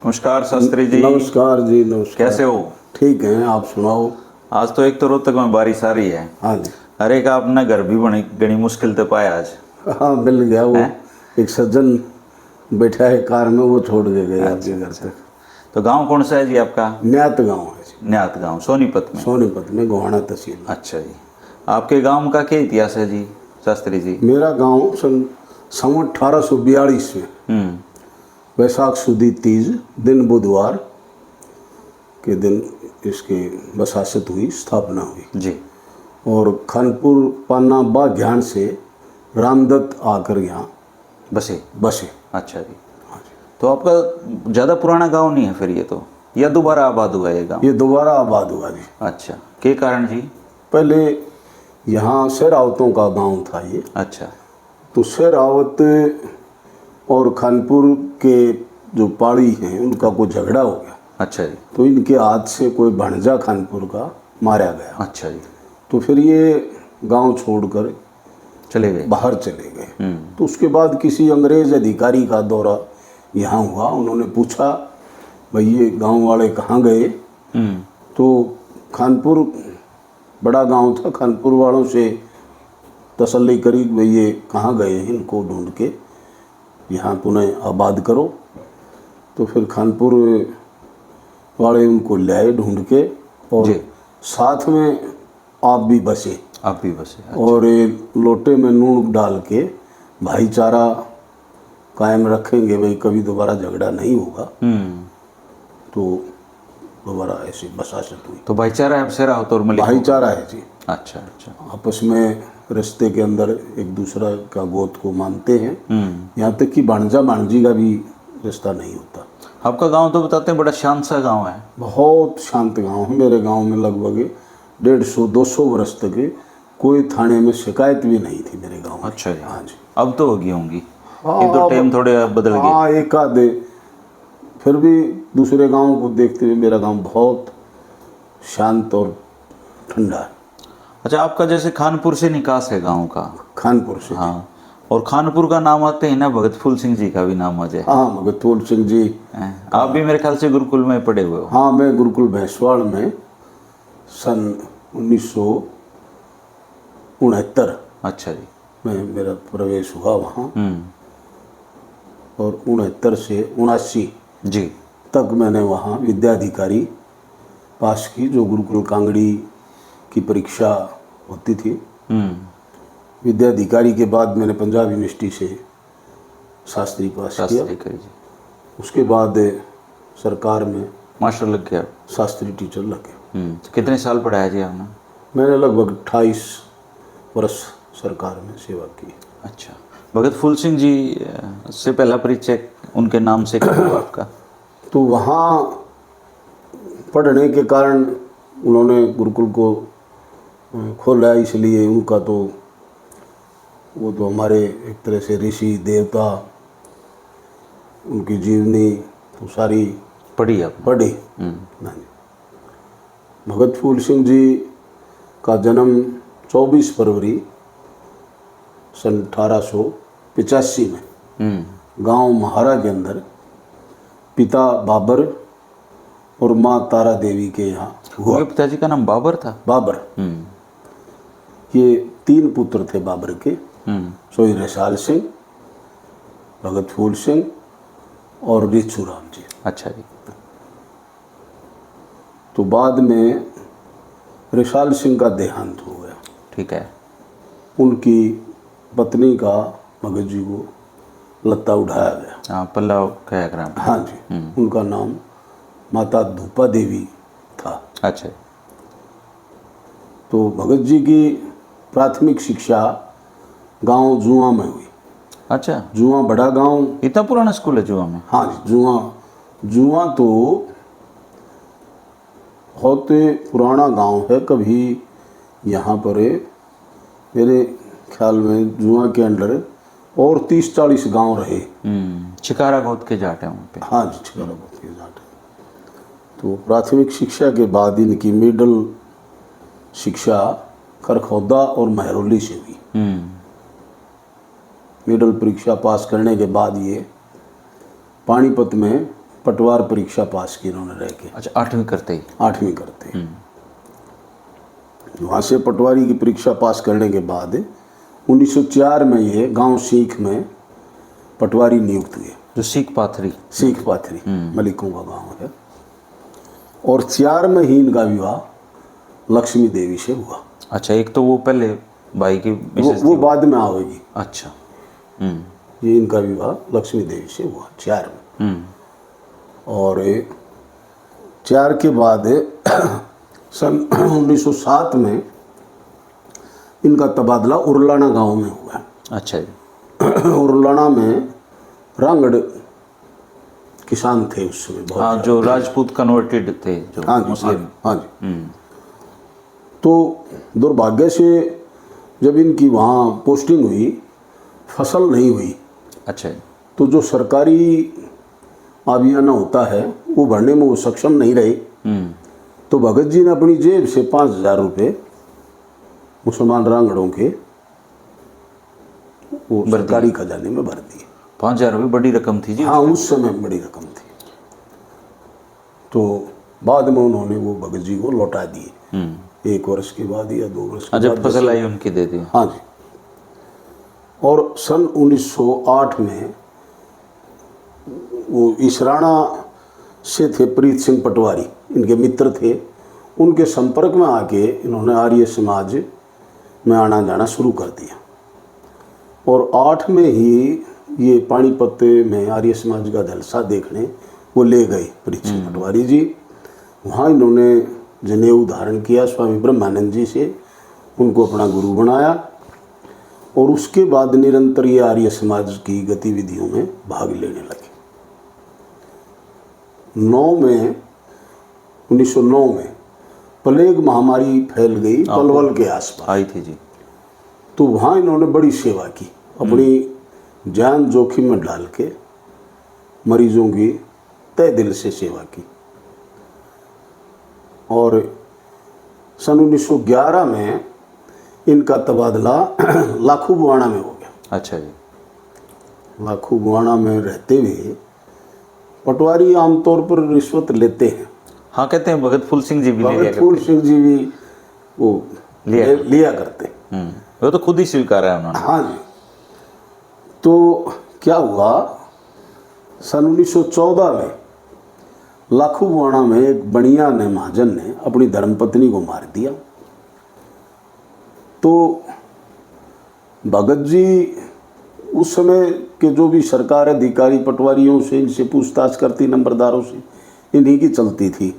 नमस्कार शास्त्री जी। नमस्कार जी, नमस्कार। कैसे हो? ठीक हैं, आप सुनाओ। आज तो एक तो रोहतक में बारिश आ रही है। हाँ जी। अरे का अपना घर भी बनी घनी मुश्किल तो पाया आज हाँ, मिल गया वो। हैं? एक सज्जन बैठा है कार में, वो छोड़ के गए आपके अच्छा घर अच्छा। तक। तो गांव कौन सा है जी आपका? न्यात गांव है जी, न्यात गांव सोनीपत में। सोनीपत में, गोहाना तहसील में। अच्छा जी। आपके गांव का क्या इतिहास है जी शास्त्री जी? मेरा गांव सन 1842 में वैशाख सुदी तीज दिन बुधवार के दिन इसकी बसासत हुई, स्थापना हुई। जी। और खानपुर पाना बाघ्यान से रामदत्त आकर यहाँ बसे। बसे। अच्छा जी। तो आपका ज़्यादा पुराना गांव नहीं है फिर ये तो, या दोबारा आबाद हुआ ये गांव? ये दोबारा आबाद हुआ जी। अच्छा, के कारण जी? पहले यहाँ शेरावतों का गांव था ये। अच्छा। तो शेरावत और खानपुर के जो पाड़ी हैं उनका कोई झगड़ा हो गया। अच्छा जी। तो इनके हाथ से कोई भणजा खानपुर का मारा गया। अच्छा जी। तो फिर ये गांव छोड़कर चले गए। बाहर चले गए। तो उसके बाद किसी अंग्रेज अधिकारी का दौरा यहाँ हुआ। उन्होंने पूछा, भाई ये गांव वाले कहाँ गए? तो खानपुर बड़ा गांव था, खानपुर वालों से तसल्ली करी, भाई ये कहाँ गए, इनको ढूंढ के यहाँ पुनः आबाद करो। तो फिर खानपुर वाले उनको लाए ढूंढ के, और जी। साथ में आप भी बसे। आप भी बसे। अच्छा। और लोटे में नून डाल के भाईचारा कायम रखेंगे, भाई कभी दोबारा झगड़ा नहीं होगा। तो दोबारा ऐसी बसासत हुई। तो भाईचारा है शेरा और मलिक? भाईचारा है जी। अच्छा अच्छा। आपस में रिश्ते के अंदर एक दूसरा का गोत को मानते हैं। यहाँ तक कि भांजा भांजी का भी रिश्ता नहीं होता। आपका गांव तो बताते हैं बड़ा शांत सा गांव है। बहुत शांत गांव है। मेरे गांव में लगभग 150-200 वर्ष तक कोई थाने में शिकायत भी नहीं थी मेरे गांव में। अच्छा जी। हाँ जी। अब तो होगी होंगी। हाँ, ये तो टाइम थोड़े बदल गए। हाँ, एक आधे। फिर भी दूसरे गांवों को देखते हुए मेरा गांव बहुत शांत और ठंडा है। अच्छा, आपका जैसे खानपुर से निकास है गांव का? खानपुर से। हाँ। और खानपुर का नाम आते हैं ना, भगत फूल सिंह जी का भी नाम आ जाए। हाँ, भगत फूल सिंह जी। आप भी मेरे ख्याल से गुरुकुल में पढ़े हुए हो। हाँ, मैं गुरुकुल भैंसवाड़ में सन 1969 अच्छा जी। में मेरा प्रवेश हुआ वहाँ। और 69 से 79 जी। तक मैंने वहाँ विद्याधिकारी पास की, जो गुरुकुल कांगड़ी की परीक्षा होती थी। विद्याधिकारी के बाद मैंने पंजाब यूनिवर्सिटी से शास्त्री पास किया। शास्त्री जी। उसके बाद सरकार में मास्टर लग गया। शास्त्री टीचर लगे। तो कितने साल पढ़ाया जी आपने? मैंने लगभग 28 वर्ष सरकार में सेवा की। अच्छा। भगत फूल सिंह जी से पहला परिचय उनके नाम से कब हुआ आपका? तो वहाँ पढ़ने के कारण उन्होंने गुरुकुल को खोला, इसलिए उनका तो वो तो हमारे एक तरह से ऋषि देवता, उनकी जीवनी तो सारी पढ़ी आपने? पढ़ी। नहीं। भगत फूल सिंह जी का जन्म 24 फरवरी सन 1885 में गांव महारा के अंदर पिता बाबर और माँ तारा देवी के यहाँ हुआ। उनके पिताजी का नाम बाबर था? बाबर। ये 3 पुत्र थे बाबर के, सोई रसाल सिंह, भगत फूल सिंह और रिचू राम जी। अच्छा जी। तो बाद में रिसाल सिंह का देहांत हो गया। ठीक है। उनकी पत्नी का मगध जी को लत्ता उठाया गया। हाँ, पल्लव क्या ग्राम। हाँ जी। उनका नाम माता धूपा देवी था। अच्छा। तो भगत जी की प्राथमिक शिक्षा गांव जुआ में हुई। अच्छा, जुआ बड़ा गांव। इतना पुराना स्कूल है जुआ में? हाँ जी। जुआ तो बहुत पुराना गांव है। कभी यहाँ पर मेरे ख्याल में जुआ के अंडर और 30-40 गांव रहे। छिकारा गोद के जाट है वहाँ पे। हाँ जी, छिकारा गोद के जाट है। तो प्राथमिक शिक्षा के बाद इनकी मिडल शिक्षा खरखौदा और महरौली से हुई। मिडल परीक्षा पास करने के बाद ये पानीपत में पटवार परीक्षा पास की इन्होंने रह के, अच्छा 8वीं करते ही। 8वीं करते। वहाँ से पटवारी की परीक्षा पास करने के बाद 1904 में ये गांव सीख में पटवारी नियुक्त हुए। जो सीख पाथरी, सीख पाथरी मलिकों का गांव है। और 4 में ही इनका विवाह लक्ष्मी देवी से हुआ। अच्छा, एक तो वो पहले भाई की मिसेस वो थी। बाद में आवेगी। अच्छा। ये इनका विवाह लक्ष्मी देवी से हुआ 4 में। और 4 के बाद सन 1907 में इनका तबादला उरलाना गांव में हुआ। अच्छा जी। उरलाना में रांगड़ किसान थे उस समय बहुत। हाँ, जो राजपूत कन्वर्टेड थे, जो हाँ जी, मुस्लिम। हाँ जी। तो दुर्भाग्य से जब इनकी वहाँ पोस्टिंग हुई, फसल नहीं हुई। अच्छा जी। तो जो सरकारी आबियाना होता है वो भरने में वो सक्षम नहीं रहे। तो भगत जी ने अपनी जेब से 5,000 रुपये मुसलमान रांगड़ों के वो सरकारी खजाने में भर दिए। 5,000 रुपये बड़ी रकम थी जी। हाँ, उस समय बड़ी रकम थी। तो बाद में उन्होंने वो भगत जी को लौटा दिए। 1 वर्ष के बाद या 2 वर्ष के जब बाद। फसल आई उनकी दे दी। हाँ जी। और सन 1908 में वो इसराना से थे प्रीत सिंह पटवारी, इनके मित्र थे। उनके संपर्क में आके इन्होंने आर्य समाज में आना जाना शुरू कर दिया। और 8 में ही ये पानीपत में आर्य समाज का जलसा देखने वो ले गए प्रीत सिंह पटवारी जी। वहाँ इन्होंने जनेऊ धारण किया स्वामी ब्रह्मानंद जी से, उनको अपना गुरु बनाया। और उसके बाद निरंतर ये आर्य समाज की गतिविधियों में भाग लेने लगे। 1909 में प्लेग महामारी फैल गई पलवल के आसपास, आई थी जी। तो वहाँ इन्होंने बड़ी सेवा की, अपनी जान जोखिम में डाल के मरीजों की तय दिल से सेवा की। और सन 1911 में इनका तबादला लाखू बुआना में हो गया। अच्छा जी। लाखू बुआना में रहते हुए पटवारी आमतौर पर रिश्वत लेते हैं। हाँ, कहते हैं भगत फूल सिंह जी भी ले लिया भगत फूल सिंह जी भी वो लिया करते। वो तो खुद ही स्वीकार है उन्होंने। हाँ जी। तो क्या हुआ, सन 1914 में लाखू बुआना में एक बनिया ने महाजन ने अपनी धर्मपत्नी को मार दिया। तो भगत जी उस समय के जो भी सरकार अधिकारी पटवारियों से, इनसे पूछताछ करती, नंबरदारों से, इन्हीं की चलती थी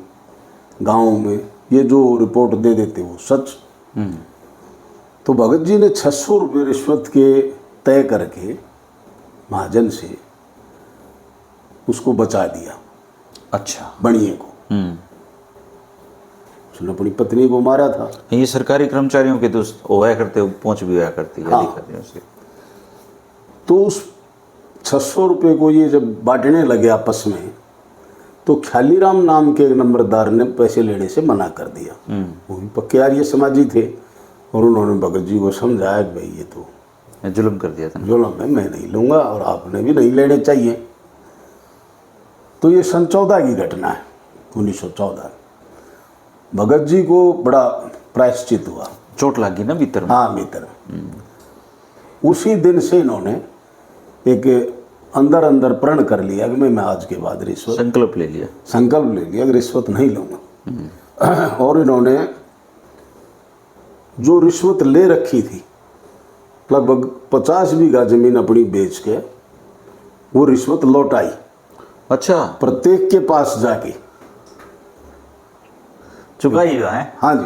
गाँव में। ये जो रिपोर्ट दे देते वो सच। तो भगत जी ने 600 रुपये रिश्वत के तय करके महाजन से उसको बचा दिया। अच्छा। बनिए को। उसने अपनी पत्नी को मारा था। ये सरकारी कर्मचारियों के तो होया करते, पहुंच भी होया करती है हाँ। अधिकारियों से। तो उस 600 रुपये को ये जब बांटने लगे आपस में, तो ख्यालीराम नाम के एक नंबरदार ने पैसे लेने से मना कर दिया। वो भी पक्के आर्य समाजी थे। और उन्होंने भगत जी को समझाया कि भाई ये तो जुल्म कर दिया था। जुल्म है, मैं नहीं लूँगा और आपने भी नहीं लेने चाहिए। तो ये सन 14 की घटना है, 1914। भगत जी को बड़ा प्रायश्चित हुआ। चोट लगी ना भीतर में। हाँ, भीतर। उसी दिन से इन्होंने एक अंदर अंदर प्रण कर लिया कि मैं आज के बाद रिश्वत, संकल्प ले लिया। संकल्प ले लिया कि रिश्वत नहीं लूँगा। और इन्होंने जो रिश्वत ले रखी थी, लगभग 50 बीघा जमीन अपनी बेच के वो रिश्वत लौटाई। अच्छा, प्रत्येक के पास जाके चुकाई है। हाँ जी।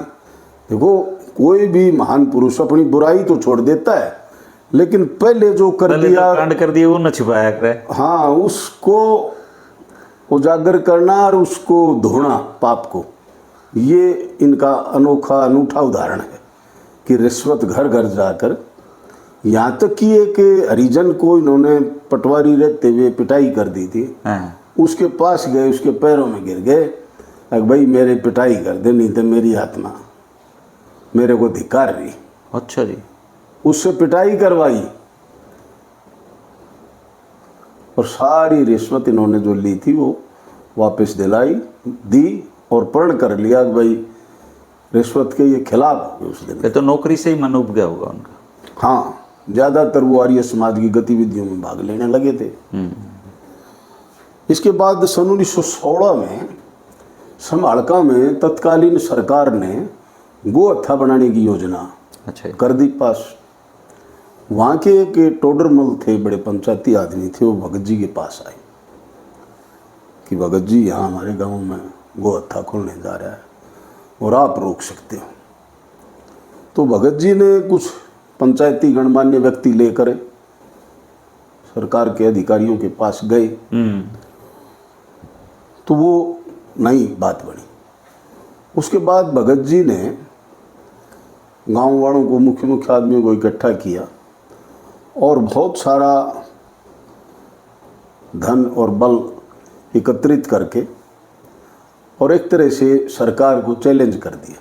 देखो, कोई भी महान पुरुष अपनी बुराई तो छोड़ देता है, लेकिन पहले जो कर दिया, कांड कर दिया, वो न छिपाया करे। हाँ, उसको उजागर करना और उसको धोना पाप को, ये इनका अनूठा उदाहरण है कि रिश्वत घर घर जाकर, यहाँ तक कि एक हरिजन को इन्होंने पटवारी रहते हुए पिटाई कर दी थी। उसके पास गए, उसके पैरों में गिर गए, भाई मेरे पिटाई कर दे, नहीं तो मेरी आत्मा मेरे को धिक्कार रही। अच्छा जी। उससे पिटाई करवाई और सारी रिश्वत इन्होंने जो ली थी वो वापस दिलाई दी और प्रण कर लिया कि भाई रिश्वत के ये खिलाफ हो गए उस दिन। ये तो नौकरी से ही मन उब गया होगा उनका। हाँ, ज़्यादातर वो आर्य समाज की गतिविधियों में भाग लेने लगे थे। इसके बाद सन 1916 में समालका में तत्कालीन सरकार ने गो हत्था बनाने की योजना अच्छा जी। कर दी पास। वहाँ के एक टोडरमल थे, बड़े पंचायती आदमी थे, वो भगत जी के पास आए कि भगत जी यहाँ हमारे गांव में गो हत्था खोलने जा रहा है और आप रोक सकते हो। तो भगत जी ने कुछ पंचायती गणमान्य व्यक्ति लेकर सरकार के अधिकारियों के पास गए, तो वो नई बात बनी। उसके बाद भगत जी ने गांव वालों को, मुख्य मुख्य आदमियों को इकट्ठा किया और बहुत सारा धन और बल एकत्रित करके और एक तरह से सरकार को चैलेंज कर दिया।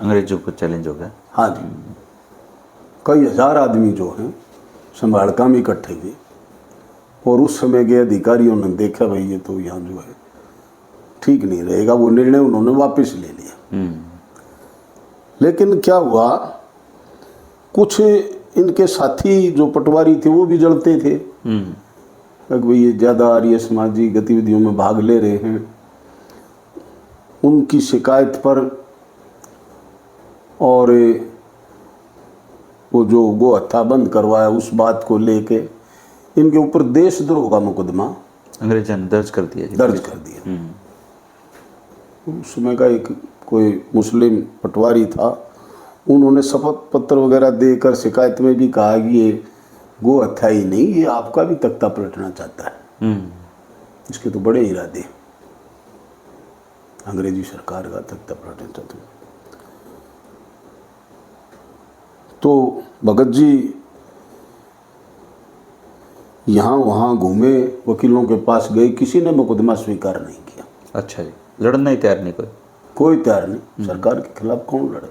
अंग्रेजों को चैलेंज हो गया। हाँ जी, कई हजार आदमी जो हैं समालका में इकट्ठे हुए और उस समय के अधिकारियों ने देखा भाई ये तो यहाँ जो है ठीक नहीं रहेगा, वो निर्णय उन्होंने वापस ले लिया। लेकिन क्या हुआ, कुछ इनके साथी जो पटवारी थे वो भी जलते थे कि भाई ये ज़्यादा आर्य समाजी गतिविधियों में भाग ले रहे हैं। उनकी शिकायत पर और वो जो गो हत्था बंद करवाया उस बात को लेके इनके ऊपर देशद्रोह का मुकदमा अंग्रेजों ने दर्ज कर दिया जी। दर्ज कर दिया। उस समय का एक कोई मुस्लिम पटवारी था, उन्होंने शपथ पत्र वगैरह देकर शिकायत में भी कहा कि ये गो हत्या ही नहीं, ये आपका भी तख्ता पलटना चाहता है। इसके तो बड़े इरादे, अंग्रेजी सरकार का तख्ता पलटना चाहते हैं। तो भगत जी यहाँ वहाँ घूमे, वकीलों के पास गए, किसी ने मुकदमा स्वीकार नहीं किया। अच्छा जी, लड़ना ही तैयार नहीं कोई तैयार नहीं, सरकार के खिलाफ कौन लड़े।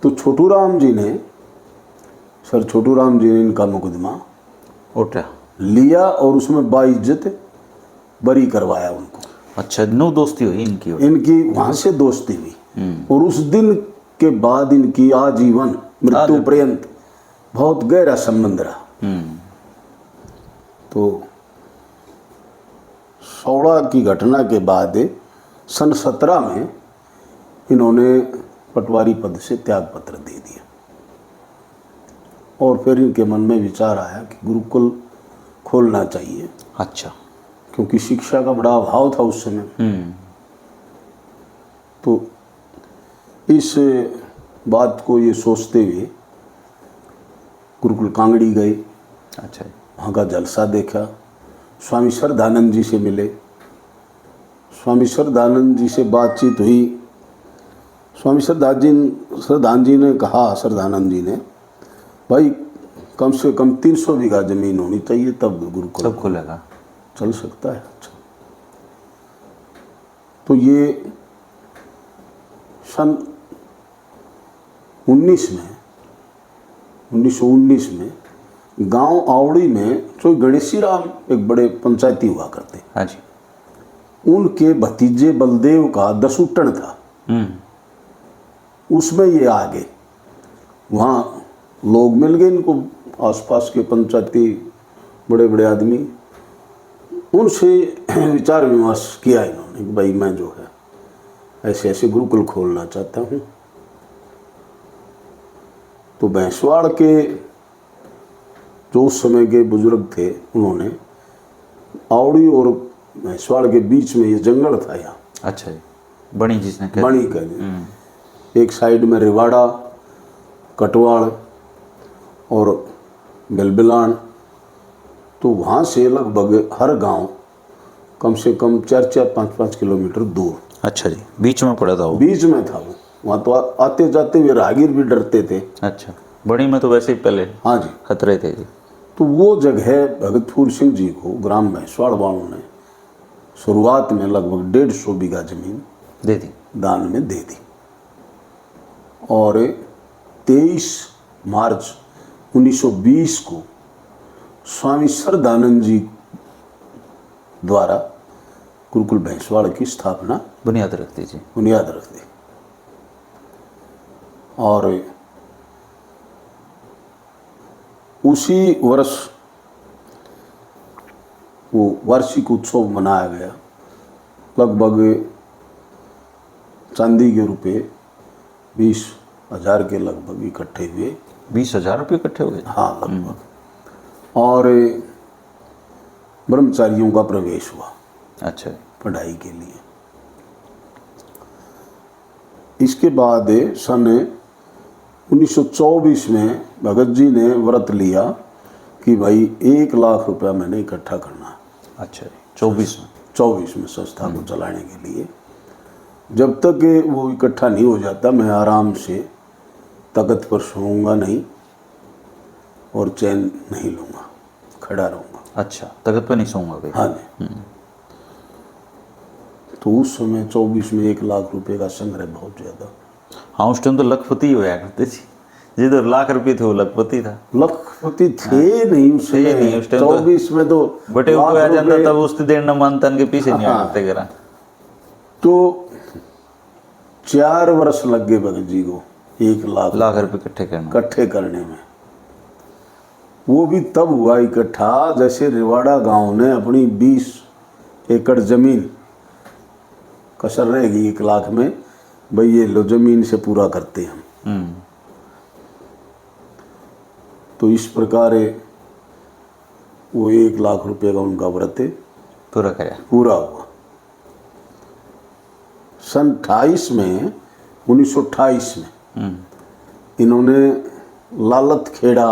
तो छोटू राम जी ने, सर छोटू राम जी ने इनका मुकदमा उठा लिया और उसमें बाइज्जत बरी करवाया उनको। अच्छा, नो दोस्ती हुई इनकी वहाँ से दोस्ती हुई और उस दिन के बाद इनकी आजीवन मृत्यु पर्यंत बहुत गहरा संबंध रहा। तो 16 की घटना के बाद सन 17 में इन्होंने पटवारी पद से त्याग पत्र दे दिया और फिर इनके मन में विचार आया कि गुरुकुल खोलना चाहिए। अच्छा, क्योंकि शिक्षा का बड़ा अभाव था उस समय। तो इस बात को ये सोचते हुए गुरुकुल कांगड़ी गए। अच्छा, वहाँ का जलसा देखा, स्वामी श्रद्धानंद जी से मिले, स्वामी श्रद्धानंद जी से बातचीत हुई। स्वामी श्रद्धानंद जी ने कहा, श्रद्धानंद जी ने, भाई कम से कम 300 बीघा जमीन होनी चाहिए तब गुरुकुल तब खुलेगा, चल सकता है। अच्छा, तो ये सन 1919 में गांव आवड़ी में जो गणेशी राम एक बड़े पंचायती हुआ करते, हाँ जी, उनके भतीजे बलदेव का दसूटन था। उसमें ये आ गए, वहाँ लोग मिल गए इनको, आसपास के पंचायती बड़े बड़े आदमी, उनसे विचार विमर्श किया इन्होंने कि भाई मैं जो है ऐसे ऐसे गुरुकुल खोलना चाहता हूँ। तो भैंसवाड़ के जो उस समय के बुजुर्ग थे, उन्होंने आवड़ी और भैंसवाड़ के बीच में ये जंगल था यहाँ। अच्छा जी, बनी जिसने कह बनी कह एक साइड में रिवाड़ा, कटवाड़ और बिलबिलान। तो वहाँ से लगभग हर गांव कम से कम 4-5 किलोमीटर दूर। अच्छा जी, बीच में पड़ा था वो? बीच में था वो। वहाँ तो आते जाते हुए राहगीर भी डरते थे। अच्छा, बड़ी में तो वैसे ही पहले हाँ जी खतरे थे जी। तो वो जगह भगत फूल सिंह जी को ग्राम भैंसवाड़ वालों ने शुरुआत में लगभग 150 बीघा जमीन दे दी, दान में दे दी। और 23 मार्च 1920 को स्वामी श्रद्धानंद जी द्वारा गुरुकुल भैंसवाड़ की स्थापना बुनियाद रख दीजिए। बुनियाद रख दी। और उसी वर्ष वो वार्षिक उत्सव मनाया गया। लगभग चांदी के रुपए 20,000 के लगभग इकट्ठे हुए। 20,000 रुपये इकट्ठे हो गए। हाँ लगभग। और ब्रह्मचारियों का प्रवेश हुआ अच्छा। पढ़ाई के लिए। इसके बाद सन 1924 में भगत जी ने व्रत लिया कि भाई 1 लाख रुपया मैंने इकट्ठा करना है। अच्छा, 24 में संस्था को चलाने के लिए। जब तक वो इकट्ठा नहीं हो जाता मैं आराम से तख्त पर सोऊंगा नहीं और चैन नहीं लूँगा, खड़ा रहूँगा। अच्छा, तख्त पर नहीं सोऊंगा भाई। हाँ जी। तो उस समय 24 में 1 लाख रुपए का संग्रह बहुत ज़्यादा। हाँ, उस टाइम तो लखपति होया करते थे। जिधर लाख रुपये थे वो लखपति था। लखपति थे नहीं उस थे नहीं समय। उस टाइम तो 24 में तो बटे लाख ऊपर आ जाता रुपए- तब उसके देना मानतन के पीछे नहीं हाँ। आते करा। तो 4 वर्ष लग गए भगत जी को 1 लाख लाख रुपये इकट्ठे करना। इकट्ठे करने में। वो भी तब हुआ इकट्ठा जैसे रिवाड़ा गांव ने अपनी 20 एकड़ जमीन कसर रहेगी 1 लाख में, भाई ये लो जमीन से पूरा करते हैं हम। तो इस प्रकार वो 1 लाख रुपए का उनका व्रत पूरा कराया। पूरा हुआ। सन 1928 में इन्होंने लालत खेड़ा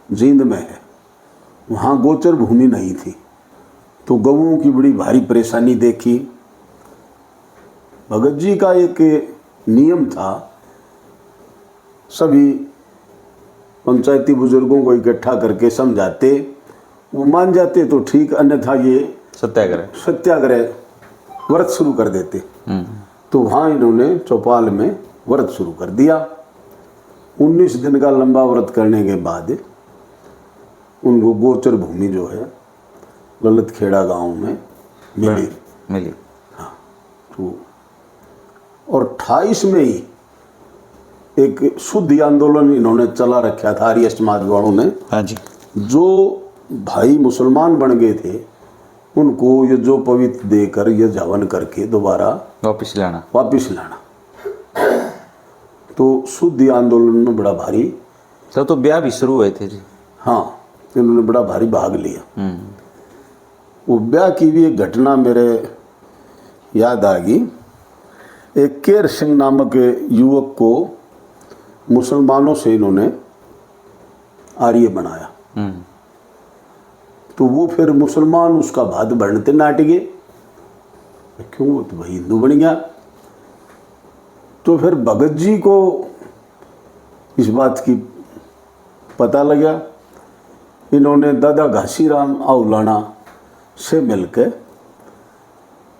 जींद में है, वहाँ गोचर भूमि नहीं थी, तो गऊओं की बड़ी भारी परेशानी देखी। भगत जी का एक नियम था, सभी पंचायती बुजुर्गों को इकट्ठा करके समझाते, वो मान जाते तो ठीक, अन्यथा ये सत्याग्रह व्रत शुरू कर देते। तो वहाँ इन्होंने चौपाल में व्रत शुरू कर दिया। 19 दिन का लंबा व्रत करने के बाद उनको गोचर भूमि जो है ललित खेड़ा गांव में मिली। हाँ। तो और 28 में ही एक शुद्धि आंदोलन इन्होंने चला रखा था आर्य समाज वालों ने। हाँ जी। जो भाई मुसलमान बन गए थे उनको ये जो पवित्र देकर ये जवन करके दोबारा वापिस लाना। तो शुद्धि आंदोलन में बड़ा भारी, तब तो ब्याह भी शुरू हुए थे जी। हाँ, इन्होंने बड़ा भारी भाग लिया। वो ब्याह की भी एक घटना मेरे याद आ गई। एक केर सिंह नामक युवक को मुसलमानों से इन्होंने आर्य बनाया। तो वो फिर मुसलमान उसका भात बढ़ते नाट गए, क्यों, वो तो भाई हिंदू बन गया। तो फिर भगत जी को इस बात की पता लगा। इन्होंने दादा घासीराम आउलाना से मिलकर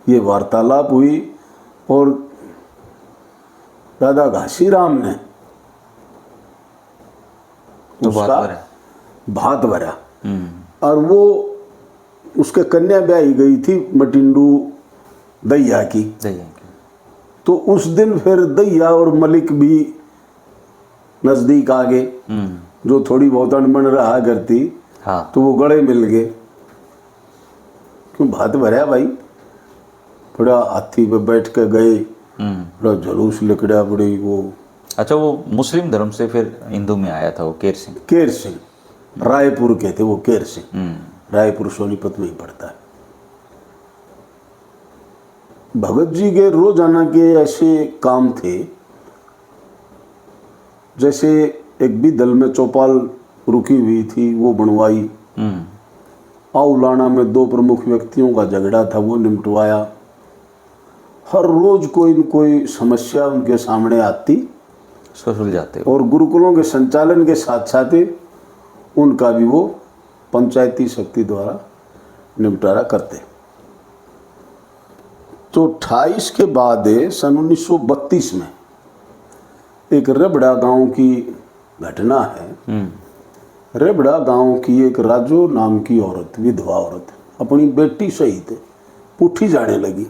ये वार्तालाप हुई और दादा घासीराम ने तो उसका भात भरा। और वो उसके कन्या ब्याही गई थी मटिंडू दैया की। तो उस दिन फिर दैया और मलिक भी नजदीक आ गए, जो थोड़ी बहुत अनबन रहा करती। हाँ। तो वो गले मिल गए, क्यों भात भरा भाई। बड़ा हाथी पे बैठ के गए, बड़ा जुलूस निकला बड़ी वो। अच्छा, वो मुस्लिम धर्म से फिर हिंदू में आया था वो केर सिंह। रायपुर के थे वो केर सिंह। रायपुर सोनीपत में ही पड़ता है। भगत जी के रोजाना के ऐसे काम थे, जैसे एक बिदल में चौपाल रुकी हुई थी वो बनवाई। आउलाना में 2 प्रमुख व्यक्तियों का झगड़ा था वो निपटवाया। हर रोज कोई न कोई समस्या उनके सामने आती, सुलझाते। और गुरुकुलों के संचालन के साथ साथ उनका भी वो पंचायती शक्ति द्वारा निपटारा करते। तो 28 के बाद सन 1932 में एक रेबड़ा गांव की घटना है। रेबड़ा गांव की एक राजू नाम की औरत, विधवा औरत, अपनी बेटी सहित पुठी जाने लगी।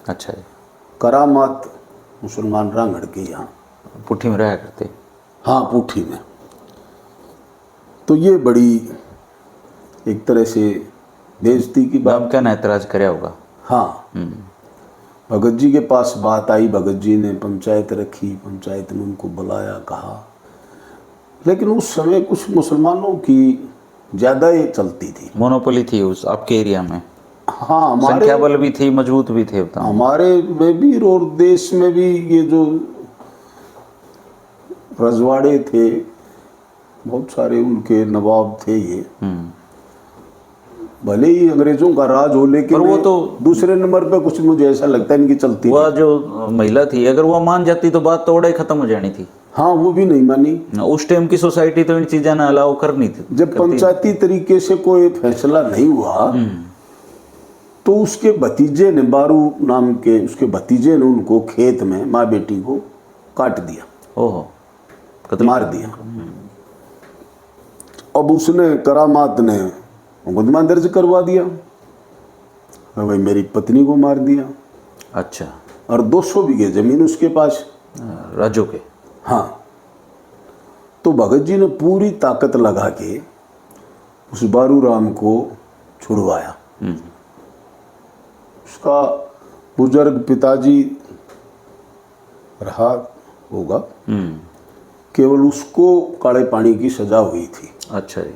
अच्छा जी। करामात मुसलमान रांगड़ के यहाँ, पुट्ठी में रहा करते। हाँ पुठी में। तो ये बड़ी एक तरह से बेइज्जती की बात। अब क्या ना एतराज करे होगा। हाँ, भगत जी के पास बात आई, भगत जी ने पंचायत रखी, पंचायत ने उनको बुलाया, कहा। लेकिन उस समय कुछ मुसलमानों की ज़्यादा ये चलती थी, मोनोपोली थी उस आपके एरिया में। हाँ हमारे संख्या बल भी थी, मजबूत भी थे बताओ। हमारे में भी और देश में भी ये जो रजवाड़े थे, बहुत सारे उनके नवाब थे ये। भले ही अंग्रेजों का राज हो, लेकिन पर वो तो दूसरे नंबर पे कुछ मुझे ऐसा लगता है इनकी चलती वह जो महिला थी, अगर वो मान जाती तो बात तो ही खत्म हो जानी थी। हाँ, वो भी नहीं मानी। उस टाइम की सोसाइटी तो इन चीजें ना अलाउ करनी थी। जब पंचायती तरीके से कोई फैसला नहीं हुआ तो उसके भतीजे ने, बारू नाम के उसके भतीजे ने उनको खेत में माँ बेटी को काट दिया। ओहो, मार दिया। अब उसने, करामात ने मुकदमा दर्ज करवा दिया, भाई मेरी पत्नी को मार दिया। अच्छा। और 200 बीघे जमीन उसके पास, राजू के। हाँ। तो भगत जी ने पूरी ताकत लगा के उस बारू राम को छुड़वाया। उसका बुजुर्ग पिताजी रहा होगा, केवल उसको काले पानी की सजा हुई थी। अच्छा जी।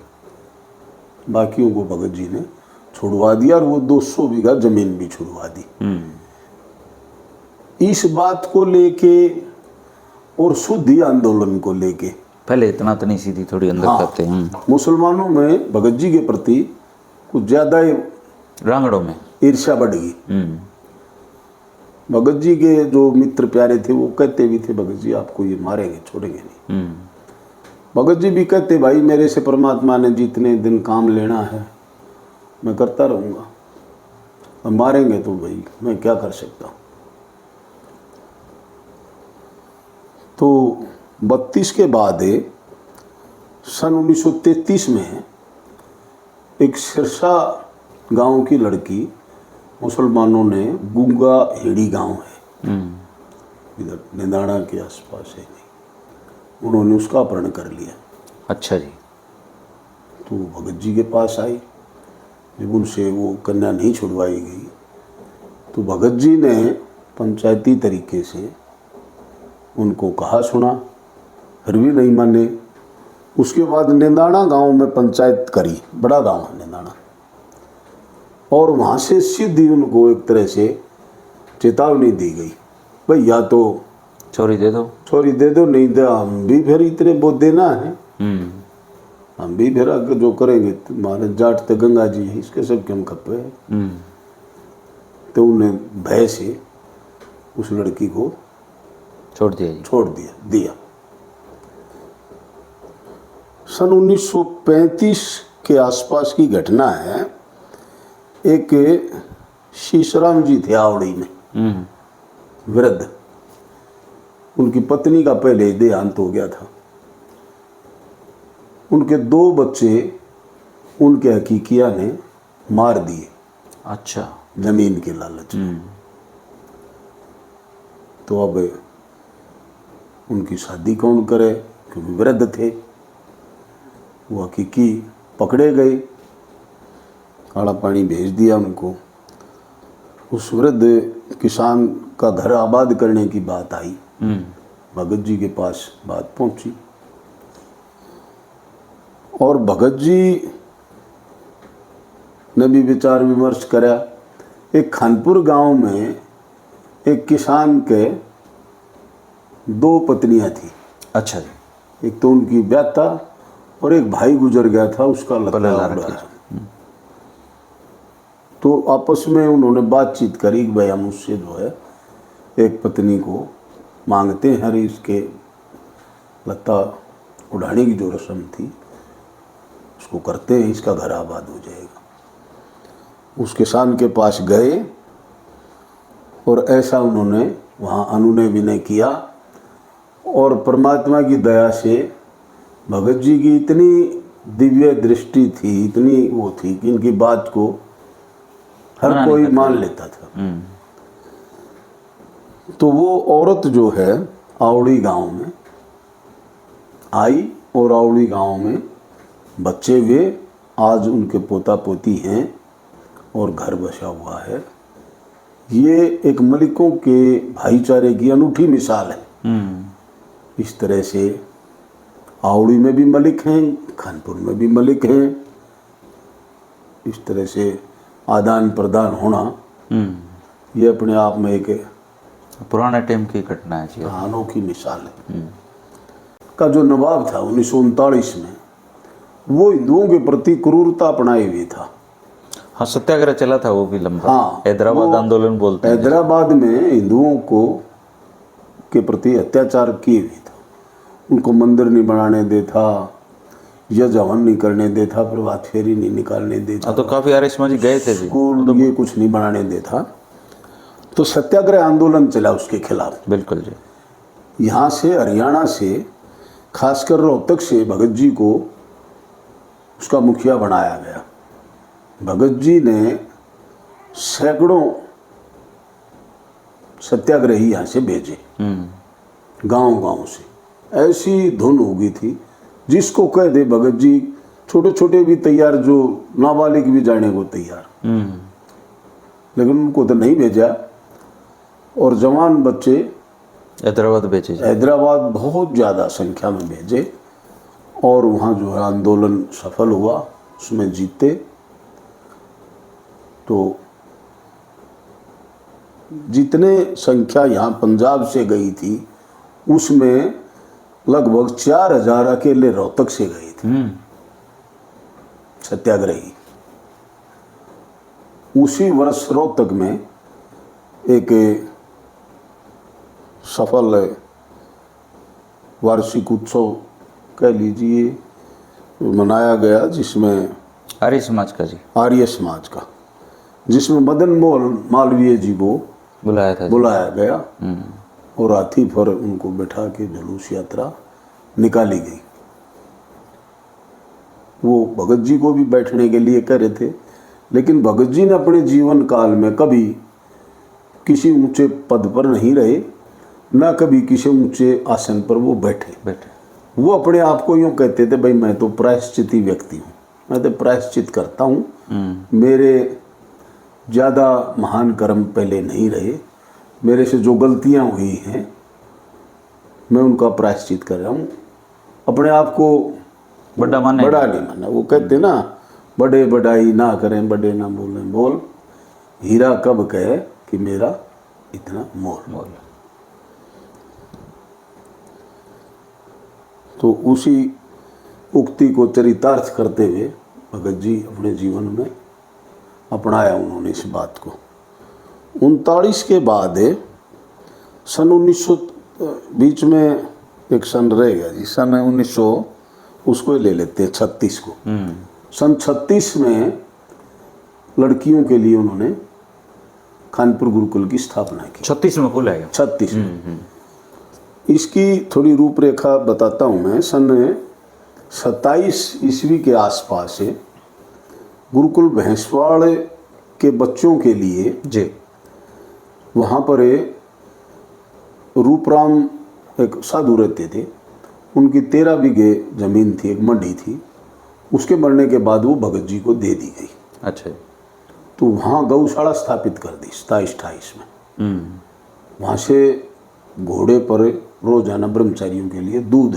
बाकियों को भगत जी ने छुड़वा दिया और वो 200 बीघा जमीन भी छुड़वा दी। इस बात को लेके और शुद्धि आंदोलन को लेके, पहले इतना तो नहीं, सीधी थोड़ी अंदर हाँ, करते हैं। मुसलमानों में भगत जी के प्रति कुछ ज्यादा ही रांगड़ों में ईर्ष्या बढ़ गई। भगत जी के जो मित्र प्यारे थे वो कहते भी थे, भगत जी आपको ये मारेंगे, छोड़ेंगे नहीं। भगत जी भी कहते, भाई मेरे से परमात्मा ने जितने दिन काम लेना है मैं करता रहूँगा, अब मारेंगे तो भाई मैं क्या कर सकता हूँ। तो 32 के बाद सन 1933 में एक सिरसा गांव की लड़की, मुसलमानों ने, गुंगा हेड़ी गांव है इधर निदाना के आसपास है, उन्होंने उसका अपहरण कर लिया। अच्छा जी। तो भगत जी के पास आई। जब उनसे वो कन्या नहीं छुड़वाई गई तो भगत जी ने पंचायती तरीके से उनको कहा सुना, फिर भी नहीं माने। उसके बाद निदाना गांव में पंचायत करी, बड़ा गांव है निदाना, और वहाँ से सीधी उनको एक तरह से चेतावनी दी गई, भाई या तो छोरी दे दो, छोरी दे दो, नहीं तो हम भी फिर इतने बहुत देना है, हम भी फिर आगे जो करेंगे, तुम्हारे जाट तो गंगा जी है, इसके सब के हम खप्पे हैं। तो उन्हें भय से उस लड़की को छोड़ दिया जी। छोड़ दिया। सन 1935 के आसपास की घटना है। एक शीशराम जी थे आवड़ी में, वृद्ध, उनकी पत्नी का पहले देहांत हो गया था। उनके 2 बच्चे उनके हकीकिया ने मार दिए। अच्छा। जमीन के लालच में। तो अब उनकी शादी कौन करे, क्योंकि वृद्ध थे। वो हकीकी पकड़े गए, काला पानी भेज दिया उनको। उस वृद्ध किसान का घर आबाद करने की बात आई, भगत जी के पास बात पहुंची और भगत जी ने भी विचार विमर्श करा। एक खानपुर गांव में एक किसान के 2 पत्नियां थी। अच्छा जी। एक तो उनकी ब्याता और एक भाई गुजर गया था, उसका लता उड़ा। तो आपस में उन्होंने बातचीत करी कि भाई हम उससे जो है एक पत्नी को मांगते हैं, इसके लता उड़ाने की जो रस्म थी उसको करते हैं, इसका घर आबाद हो जाएगा। उस किसान के पास गए और ऐसा उन्होंने वहाँ अनुनय विनय किया और परमात्मा की दया से भगत जी की इतनी दिव्य दृष्टि थी, इतनी वो थी कि इनकी बात को हर कोई मान लेता था। तो वो औरत जो है आवड़ी गांव में आई और आवड़ी गांव में बच्चे हुए, आज उनके पोता पोती हैं और घर बसा हुआ है। ये एक मलिकों के भाईचारे की अनूठी मिसाल है। इस तरह से आवड़ी में भी मलिक हैं, खानपुर में भी मलिक हैं। इस तरह से आदान प्रदान होना ये अपने आप में एक पुराने टाइम की घटना है जी। अनोखी मिसाल है। का जो नवाब था 1939 में, वो हिंदुओं के प्रति क्रूरता अपनाए हुए था। हाँ, सत्याग्रह चला था वो भी लंबा। हाँ, हैदराबाद आंदोलन बोलते हैं। हैदराबाद में हिंदुओं को के प्रति अत्याचार किए हुए था। उनको मंदिर नहीं बनाने देता, यज्ञ हवन नहीं करने देता, प्रभात फेरी नहीं निकालने देता। तो काफी आर्य समाज गए थे जी। स्कूल ये कुछ नहीं बनाने देता। तो सत्याग्रह आंदोलन चला उसके खिलाफ। बिल्कुल जी। यहाँ से हरियाणा से, खासकर रोहतक से भगत जी को उसका मुखिया बनाया गया। भगत जी ने सैकड़ों सत्याग्रही यहाँ से भेजे, गांव-गांव से। ऐसी धुन हो गई थी, जिसको कह दे भगत जी, छोटे छोटे भी तैयार, जो नाबालिग भी जाने को तैयार। लेकिन उनको तो नहीं भेजा, और जवान बच्चे हैदराबाद भेजे। हैदराबाद बहुत ज़्यादा संख्या में भेजे, और वहाँ जो है आंदोलन सफल हुआ, उसमें जीते। तो जितने संख्या यहाँ पंजाब से गई थी, उसमें लगभग 4000 अकेले रोहतक से गए थे सत्याग्रही। उसी वर्ष रोहतक में एक सफल वार्षिक उत्सव कह लीजिए मनाया गया, जिसमें आर्य समाज का जी, आर्य समाज का, जिसमें मदन मोहन मालवीय जी को बुलाया गया, और हाथी पर उनको बैठा के जुलूस यात्रा निकाली गई। वो भगत जी को भी बैठने के लिए कह रहे थे, लेकिन भगत जी ने अपने जीवन काल में कभी किसी ऊंचे पद पर नहीं रहे, ना कभी किसी ऊंचे आसन पर वो बैठे। वो अपने आप को यूँ कहते थे, भाई मैं तो प्रायश्चिती व्यक्ति हूँ, मैं तो प्रायश्चित करता हूँ, मेरे ज़्यादा महान कर्म पहले नहीं रहे, मेरे से जो गलतियाँ हुई हैं मैं उनका प्रायश्चित कर रहा हूँ। अपने आप को बड़ा नहीं माना। वो कहते ना, बड़े बड़ाई ना करें, बड़े ना बोलें बोल, हीरा कब कहे कि मेरा इतना मोल। तो उसी उक्ति को चरितार्थ करते हुए भगत जी अपने जीवन में अपनाया उन्होंने इस बात को। 39 के बाद सन 1900, बीच में एक सन रह गया जी, सन 1900 उसको ले लेते हैं 36 को। सन 36 में लड़कियों के लिए उन्होंने खानपुर गुरुकुल की स्थापना की। 36 में खुला है। 36 में। इसकी थोड़ी रूपरेखा बताता हूँ मैं। सन 27 ईस्वी के आसपास से गुरुकुल भैंसवाड़ के बच्चों के लिए जी वहाँ पर रूपराम एक साधु रहते थे, उनकी 13 बीघे जमीन थी, एक मंडी थी। उसके मरने के बाद वो भगत जी को दे दी गई। अच्छा। तो वहाँ गौशाला स्थापित कर दी 27-28 में। वहाँ से घोड़े पर रोजाना ब्रह्मचारियों के लिए दूध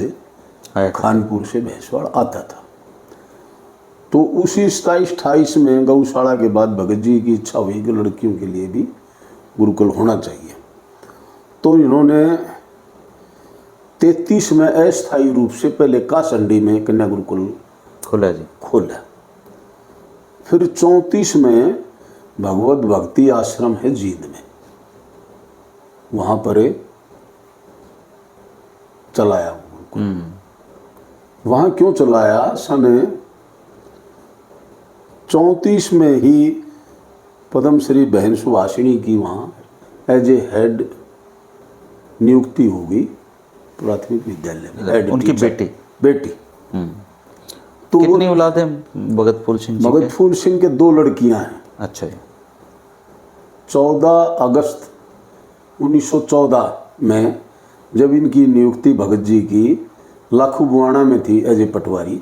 खानपुर से भैंसवाड़ आता था। तो उसी 27-28 में गौशाला के बाद भगत जी की इच्छा हुई कि लड़कियों के लिए भी गुरुकुल होना चाहिए। तो इन्होंने 33 में अस्थायी रूप से पहले कासंडी में कन्या गुरुकुल खोला। फिर 34 में भगवत भक्ति आश्रम है जींद में, वहाँ पर चलाया गुरुकुल। वहाँ क्यों चलाया? सन 34 में ही पद्मश्री बहन सुभाषिणी की वहाँ एज ए हेड नियुक्ति होगी प्राथमिक विद्यालय में। हेड उनकी बेटी। तो कितनी औलाद है भगत फूल सिंह जी? भगत फूल सिंह के 2 लड़कियां हैं। अच्छा। 14 अगस्त 1914 में जब इनकी नियुक्ति भगत जी की लाखू बुआना में थी एज ए पटवारी,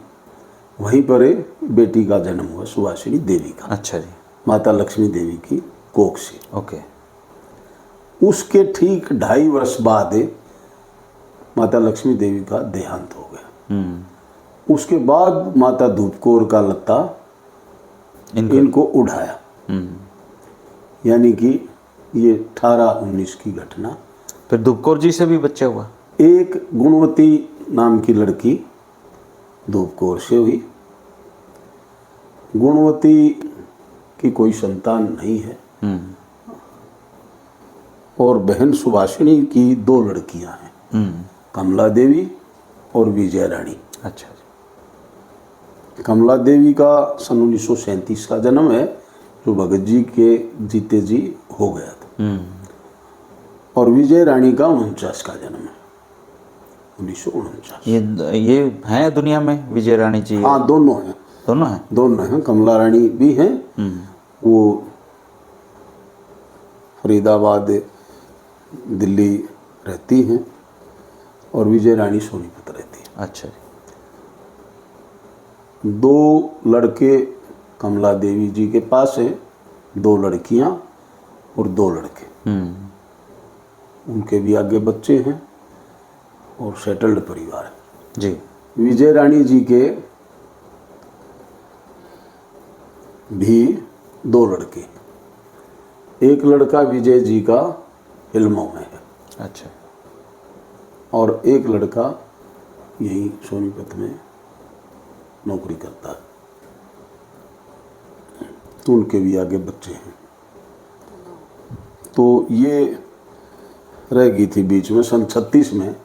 वहीं पर बेटी का जन्म हुआ सुभाषिनी देवी का, अच्छा जी, माता लक्ष्मी देवी की कोख से। ओके। उसके ठीक 2.5 वर्ष बाद माता लक्ष्मी देवी का देहांत हो गया। उसके बाद माता धूपकौर का लत्ता इनको उठाया, यानी कि ये 18-19 की घटना। फिर धूपकौर जी से भी बच्चा हुआ? एक गुणवती नाम की लड़की धूपकौर से हुई। गुणवती की कोई संतान नहीं है, और बहन सुभाषिनी की 2 लड़कियां हैं, कमला देवी और विजय रानी। अच्छा जी। कमला देवी का सन 1937 का जन्म है, जो भगत जी के जीते जी हो गया था, और विजय रानी का 49 का जन्म है, 1949। ये हैं दुनिया में विजय रानी जी? हाँ, दोनों हैं। दोनों हैं। कमला रानी भी हैं, वो फरीदाबाद दिल्ली रहती हैं, और विजय रानी सोनीपत रहती है। अच्छा जी। 2 लड़के कमला देवी जी के पास हैं, 2 लड़कियां और 2 लड़के। उनके भी आगे बच्चे हैं और सेटल्ड परिवार है जी। विजय रानी जी के भी 2 लड़के, एक लड़का विजय जी का फिल्मों में है, अच्छा, और एक लड़का यही सोनीपत में नौकरी करता है, तो उनके भी आगे बच्चे हैं। तो ये रह गई थी बीच में। सन 36 में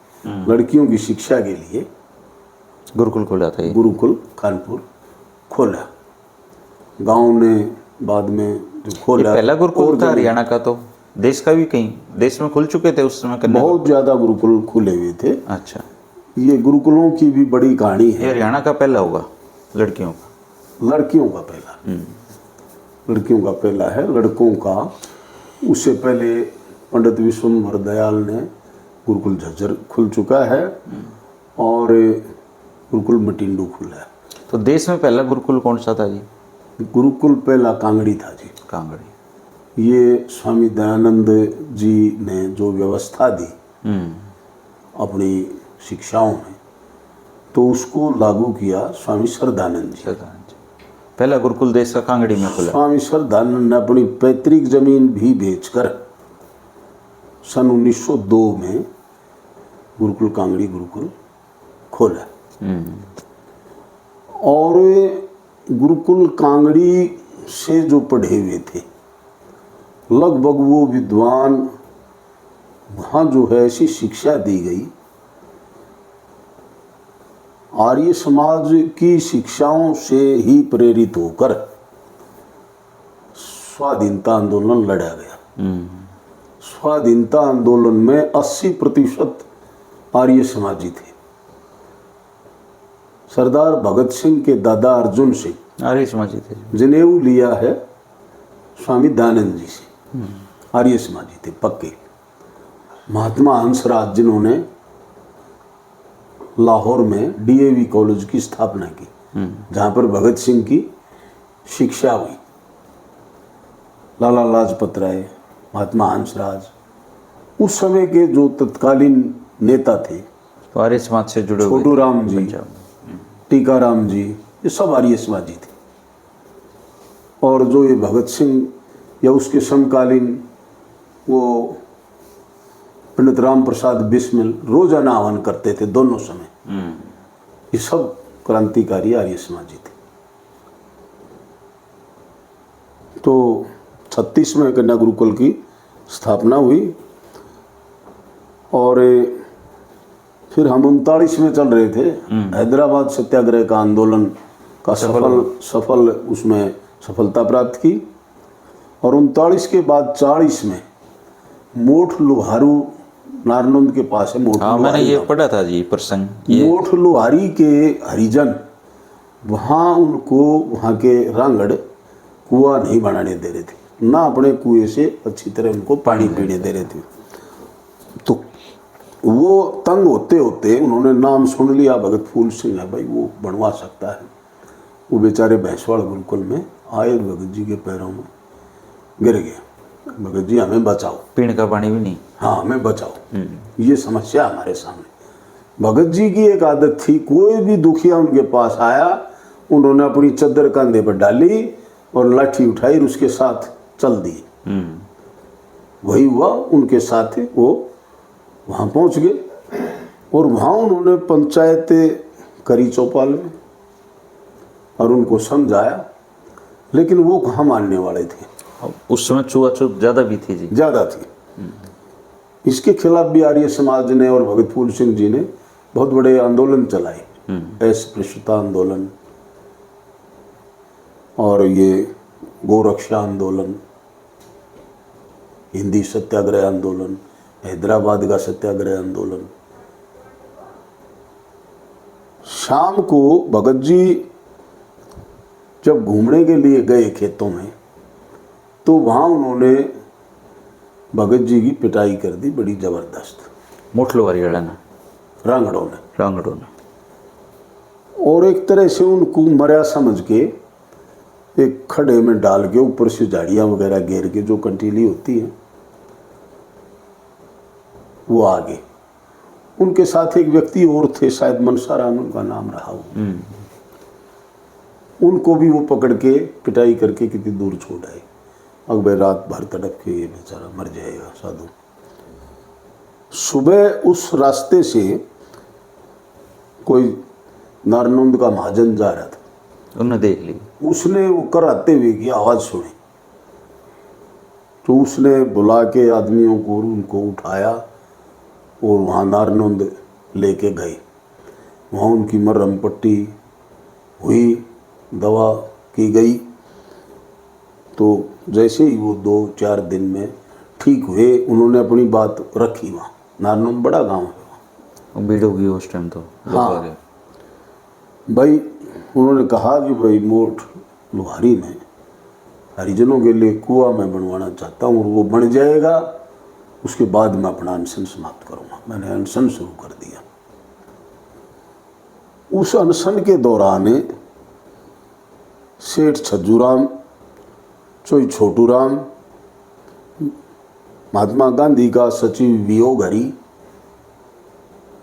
लड़कियों की शिक्षा के लिए गुरुकुल खोला था ये? गुरुकुल कानपुर खोला। गांव ने बाद में जो खोला, ये पहला गुरुकुल था हरियाणा का, तो देश का भी कहीं देश में खुल चुके थे उस समय? बहुत ज़्यादा गुरुकुल खुले हुए थे। अच्छा, ये गुरुकुलों की भी बड़ी कहानी ये है। हरियाणा का पहला होगा लड़कियों का? लड़कियों का पहला, लड़कियों का पहला है। लड़कों का उससे पहले पंडित विश्वम्भर दयाल ने गुरुकुल झज्जर खुल चुका है, और गुरुकुल मटिंडू खुला है। तो देश में पहला गुरुकुल कौन सा था जी? गुरुकुल पहला कांगड़ी था जी। कांगड़ी। ये स्वामी दयानंद जी ने जो व्यवस्था दी अपनी शिक्षाओं में, तो उसको लागू किया स्वामी श्रद्धानंद जी। पहला गुरुकुल देश का कांगड़ी में खुला। स्वामी श्रद्धानंद ने अपनी पैतृक जमीन भी बेचकर सन 1902 में गुरुकुल कांगड़ी गुरुकुल खोला। और गुरुकुल कांगड़ी से जो पढ़े हुए थे लगभग वो विद्वान, वहाँ जो है ऐसी शिक्षा दी गई, आर्य समाज की शिक्षाओं से ही प्रेरित होकर स्वाधीनता आंदोलन लड़ा गया। स्वाधीनता आंदोलन में 80% आर्य समाजी थे। सरदार भगत सिंह के दादा अर्जुन सिंह आर्य समाजी थे, जनेऊ लिया है स्वामी दयानंद जी से, आर्य समाजी थे पक्के। महात्मा हंसराज जिन्होंने लाहौर में डीएवी कॉलेज की स्थापना की, जहाँ पर भगत सिंह की शिक्षा हुई, लाला लाजपत राय, महात्मा हंसराज, उस समय के जो तत्कालीन नेता थे, तो आर्य समाज से जुड़े हुए छोटू राम जी, टीकाराम जी, ये सब आर्य समाजी थे। और जो ये भगत सिंह या उसके समकालीन वो पंडित राम प्रसाद बिस्मिल रोजाना आह्वान करते थे दोनों समय, ये सब क्रांतिकारी आर्य समाजी थे। तो 36 में कन्या गुरुकुल की स्थापना हुई, और फिर हम 39 में चल रहे थे। हैदराबाद सत्याग्रह का आंदोलन का सफल उसमें सफलता प्राप्त की, और 39 के बाद 40 में मोठ लुहारू नारनौंद के पास है, मोठ मैंने ये पढ़ा था जी प्रसंग। मोठ लुहारी के हरिजन वहाँ उनको वहाँ के रांगड़ कुआं नहीं बनाने दे रहे थे, ना अपने कुएं से अच्छी तरह उनको पानी पीने दे रहे थे। तो वो तंग होते होते उन्होंने नाम सुन लिया भगत फूल सिंह है भाई, वो बनवा सकता है। वो बेचारे भैंसवाड़ गुरुकुल में आए, भगत जी के पैरों में गिर गए, भगत जी हमें बचाओ, पीने का पानी भी नहीं। हाँ हमें बचाओ, ये समस्या हमारे सामने। भगत जी की एक आदत थी, कोई भी दुखिया उनके पास आया, उन्होंने अपनी चद्दर कंधे पर डाली और लाठी उठाई और उसके साथ चल दी। वही हुआ उनके साथ, वो वहाँ पहुँच गए और वहाँ उन्होंने पंचायत करी चौपाल में और उनको समझाया, लेकिन वो कहाँ मानने वाले थे। उस समय छुआछूत ज़्यादा भी थी जी, ज़्यादा थी। इसके खिलाफ भी आर्य समाज ने और भगत फूल सिंह जी ने बहुत बड़े आंदोलन चलाए, अस्पृश्यता आंदोलन और ये गोरक्षा आंदोलन, हिंदी सत्याग्रह आंदोलन, हैदराबाद का सत्याग्रह आंदोलन। शाम को भगत जी जब घूमने के लिए गए खेतों में, तो वहाँ उन्होंने भगत जी की पिटाई कर दी बड़ी जबरदस्त, मोटलो वाली ना रांगड़ों ने। रांगड़ों ने, और एक तरह से उनको मरा समझ के एक खड़े में डाल के ऊपर से झाड़ियाँ वगैरह घेर के, जो कंटीली होती है, वो आगे। उनके साथ एक व्यक्ति और थे, शायद मनसाराम उनका नाम रहा हो, उनको भी वो पकड़ के पिटाई करके कितनी दूर छोड़ आए। अकबर रात भर तड़प के ये बेचारा मर जाएगा साधु। सुबह उस रास्ते से कोई नारनौंद का महाजन जा रहा था, उन्होंने देख ली, उसने वो कराते हुए की आवाज़ सुनी, तो उसने बुला के आदमियों को उनको उठाया और वहाँ नारनौंद लेके गए। वहाँ उनकी मरहम पट्टी हुई, दवा की गई। तो जैसे ही वो 2-4 दिन में ठीक हुए, उन्होंने अपनी बात रखी। वहाँ नारनौंद बड़ा गांव है, वो भीड़ होगी उस टाइम तो। हाँ भाई, उन्होंने कहा कि भाई मोट लुहारी में हरिजनों के लिए कुआं मैं बनवाना चाहता हूँ और वो बन जाएगा, उसके बाद मैं अपना अनशन समाप्त करूँगा। मैंने अनशन शुरू कर दिया। उस अनशन के दौरान सेठ छज्जूराम, चोई छोटूराम, महात्मा गांधी का सचिव वियोग हरी,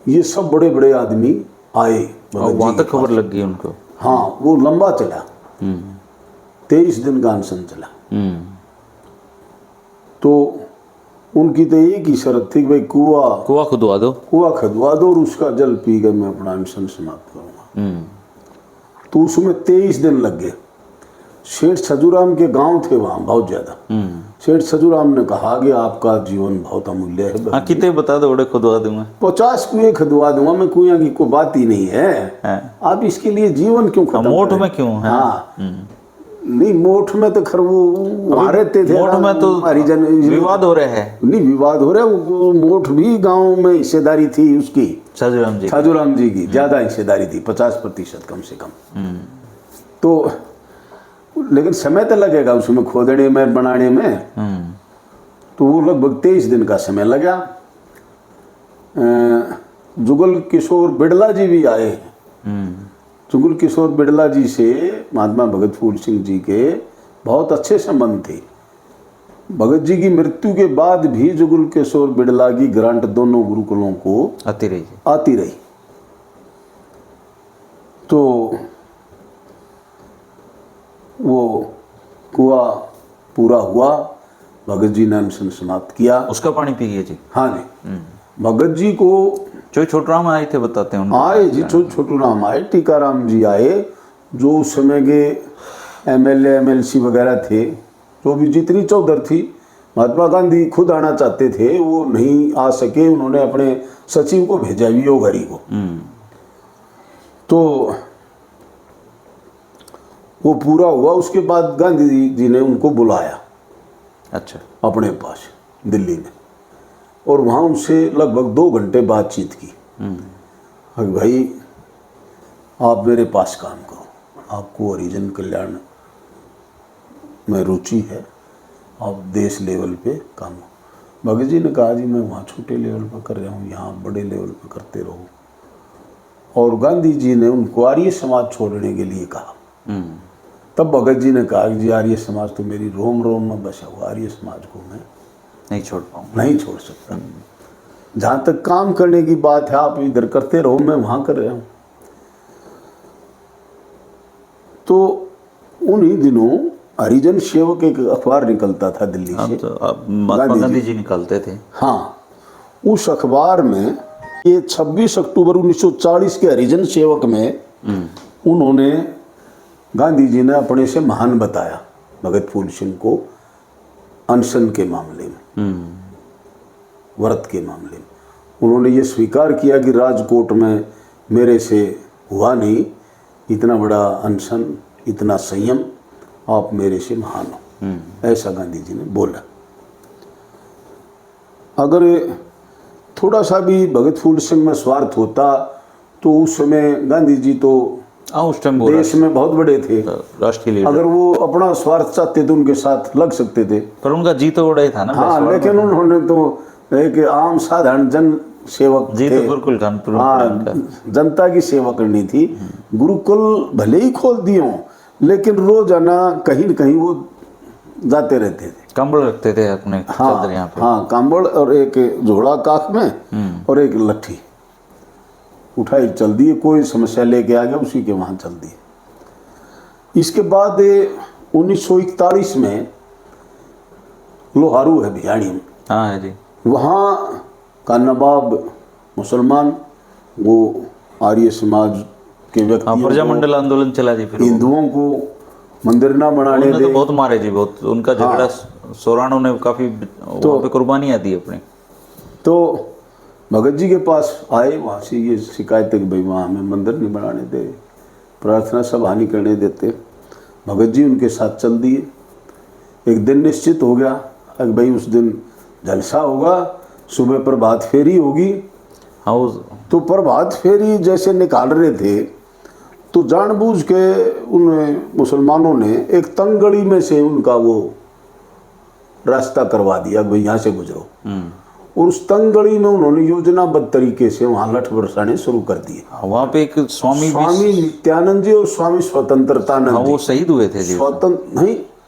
ये सब बड़े बड़े आदमी आए। वहाँ तक खबर लग गई उनको। हाँ, वो लंबा चला, 23 दिन का अनशन चला। तो उनकी तो एक ही शर्त थी कि भाई कुआं खुदवा दो, कुआं खुदवा दो और उसका जल पी कर मैं अपना अनशन समाप्त करूँगा। तो उसमें 23 दिन लग गए। सेठ छज्जूराम के गांव थे वहाँ बहुत ज़्यादा। सेठ छज्जूराम ने कहा कि आपका जीवन बहुत अमूल्य है, हाँ कितने बता दो, बड़े खुदवा दूंगा, 50 कुएं खुदवा दूंगा मैं, कुएं की कोई बात ही नहीं है। आप इसके लिए जीवन क्यों खत्म मोट करें? में क्यों है? हाँ नहीं, मोट में तो खैर वो वहाँ रहते थे, मोट में तो हरिजन विवाद हो रहा है। नहीं, विवाद हो रहा है। वो मोट भी गांव में हिस्सेदारी थी उसकी, छज्जूराम जी की ज्यादा हिस्सेदारी थी, 50% कम से कम। तो लेकिन समय तो लगेगा उसमें खोदने में, बनाने में। तो वो लगभग 23 दिन का समय लगा। जुगल किशोर बिड़ला जी भी आए। जुगल किशोर बिड़ला जी से महात्मा भगत फूल सिंह जी के बहुत अच्छे संबंध थे। भगत जी की मृत्यु के बाद भी जुगल किशोर बिड़ला की ग्रांट दोनों गुरुकुलों को आती रही। तो वो कुआं पूरा हुआ, भगत जी ने अनशन समाप्त किया। उसका पानी पी गए जी? हाँ जी। भगत जी को छोटूराम आए थे, बताते हैं आए जी, छोटूराम आए, टीकाराम जी आए, जो उस समय के MLA MLC वगैरह थे, जो भी जितनी चौधर थी। महात्मा गांधी खुद आना चाहते थे, वो नहीं आ सके, उन्होंने अपने सचिव को भेजा, वियोग हरी को। तो वो पूरा हुआ। उसके बाद गांधी जी ने उनको बुलाया, अच्छा, अपने पास दिल्ली में, और वहाँ उनसे लगभग 2 घंटे बातचीत की। भाई आप मेरे पास काम करो, आपको हरिजन कल्याण में रुचि है, अब देश लेवल पे काम हो। भगत जी ने कहा जी मैं वहाँ छोटे लेवल पर कर रहा हूँ, यहाँ बड़े लेवल पर करते रहो। और गांधी जी ने उनको आर्य समाज छोड़ने के लिए कहा। तब भगत जी ने कहा कि जी आर्य समाज तो मेरी रोम रोम में बसा हुआ, आर्य समाज को मैं नहीं छोड़ पाऊंगा, नहीं छोड़ सकता। जहाँ तक काम करने की बात है आप इधर करते रहो, मैं वहाँ कर रहा हूँ। तो उन्हीं दिनों हरिजन सेवक एक अखबार निकलता था दिल्ली से, तो अब महात्मा गांधी जी निकालते थे। हाँ, उस अखबार में ये 26 अक्टूबर 1940 के हरिजन सेवक में उन्होंने गांधी जी ने अपने से महान बताया भगत फूल सिंह को अनशन के मामले में, व्रत के मामले में। उन्होंने ये स्वीकार किया कि राजकोट में मेरे से हुआ नहीं इतना बड़ा अनशन, इतना संयम, आप मेरे से महान हो, ऐसा गांधी जी ने बोला। अगर थोड़ा सा भी भगत फूल सिंह में स्वार्थ होता तो उस समय गांधी जी तो उस टाइम देश में बहुत बड़े थे, राष्ट्रीय लीडर। अगर वो अपना स्वार्थ चाहते तो उनके साथ लग सकते थे, पर उनका जी तो बड़ा ही था ना। हाँ, लेकिन उन्होंने तो एक आम साधारण जन सेवक जी थे। तो गुरुकुल कानपुर, हाँ, जनता की सेवा करनी थी। गुरुकुल भले ही खोल दिए हों, लेकिन रोजाना कहीं न कहीं वो जाते रहते थे। कंबल रखते थे अपने चादर यहाँ पे। हाँ, कंबल और एक झोला काख में और एक लट्ठी उठाई चल दिए, कोई समस्या लेके आ गया उसी के वहाँ चल दिए। इसके बाद 1941 में लोहारू है भिवाड़ी में, हाँ है जी, वहाँ का नवाब मुसलमान वो आर्य समाज के व्यक्ति प्रजामंडल आंदोलन चला जी। फिर हिंदुओं को मंदिर ना बनाने उन्होंने दे, तो बहुत मारे जी, बहुत उनका झगड़ा सोराणों ने काफी वहाँ पे कुर्बानियाँ दी अपनी। तो भगत जी के पास आए, वहाँ से ये शिकायत है कि भाई वहाँ हमें मंदिर नहीं बनाने दे, प्रार्थना सभा नहीं करने देते। भगत जी उनके साथ चल दिए। एक दिन निश्चित हो गया कि भाई उस दिन जलसा होगा, सुबह प्रभात फेरी होगी। हाँ, तो प्रभात फेरी जैसे निकाल रहे थे तो जानबूझ के उन मुसलमानों ने एक तंगड़ी में से उनका वो रास्ता करवा दिया, भाई यहाँ से गुजरो। और उस तंगड़ी में उन्होंने योजनाबद्ध तरीके से वहाँ लठ बरसाने शुरू कर दिए। वहाँ पे एक स्वामी नित्यानंद जी और स्वामी स्वतंत्रतानंद जी, वो शहीद हुए थे जी।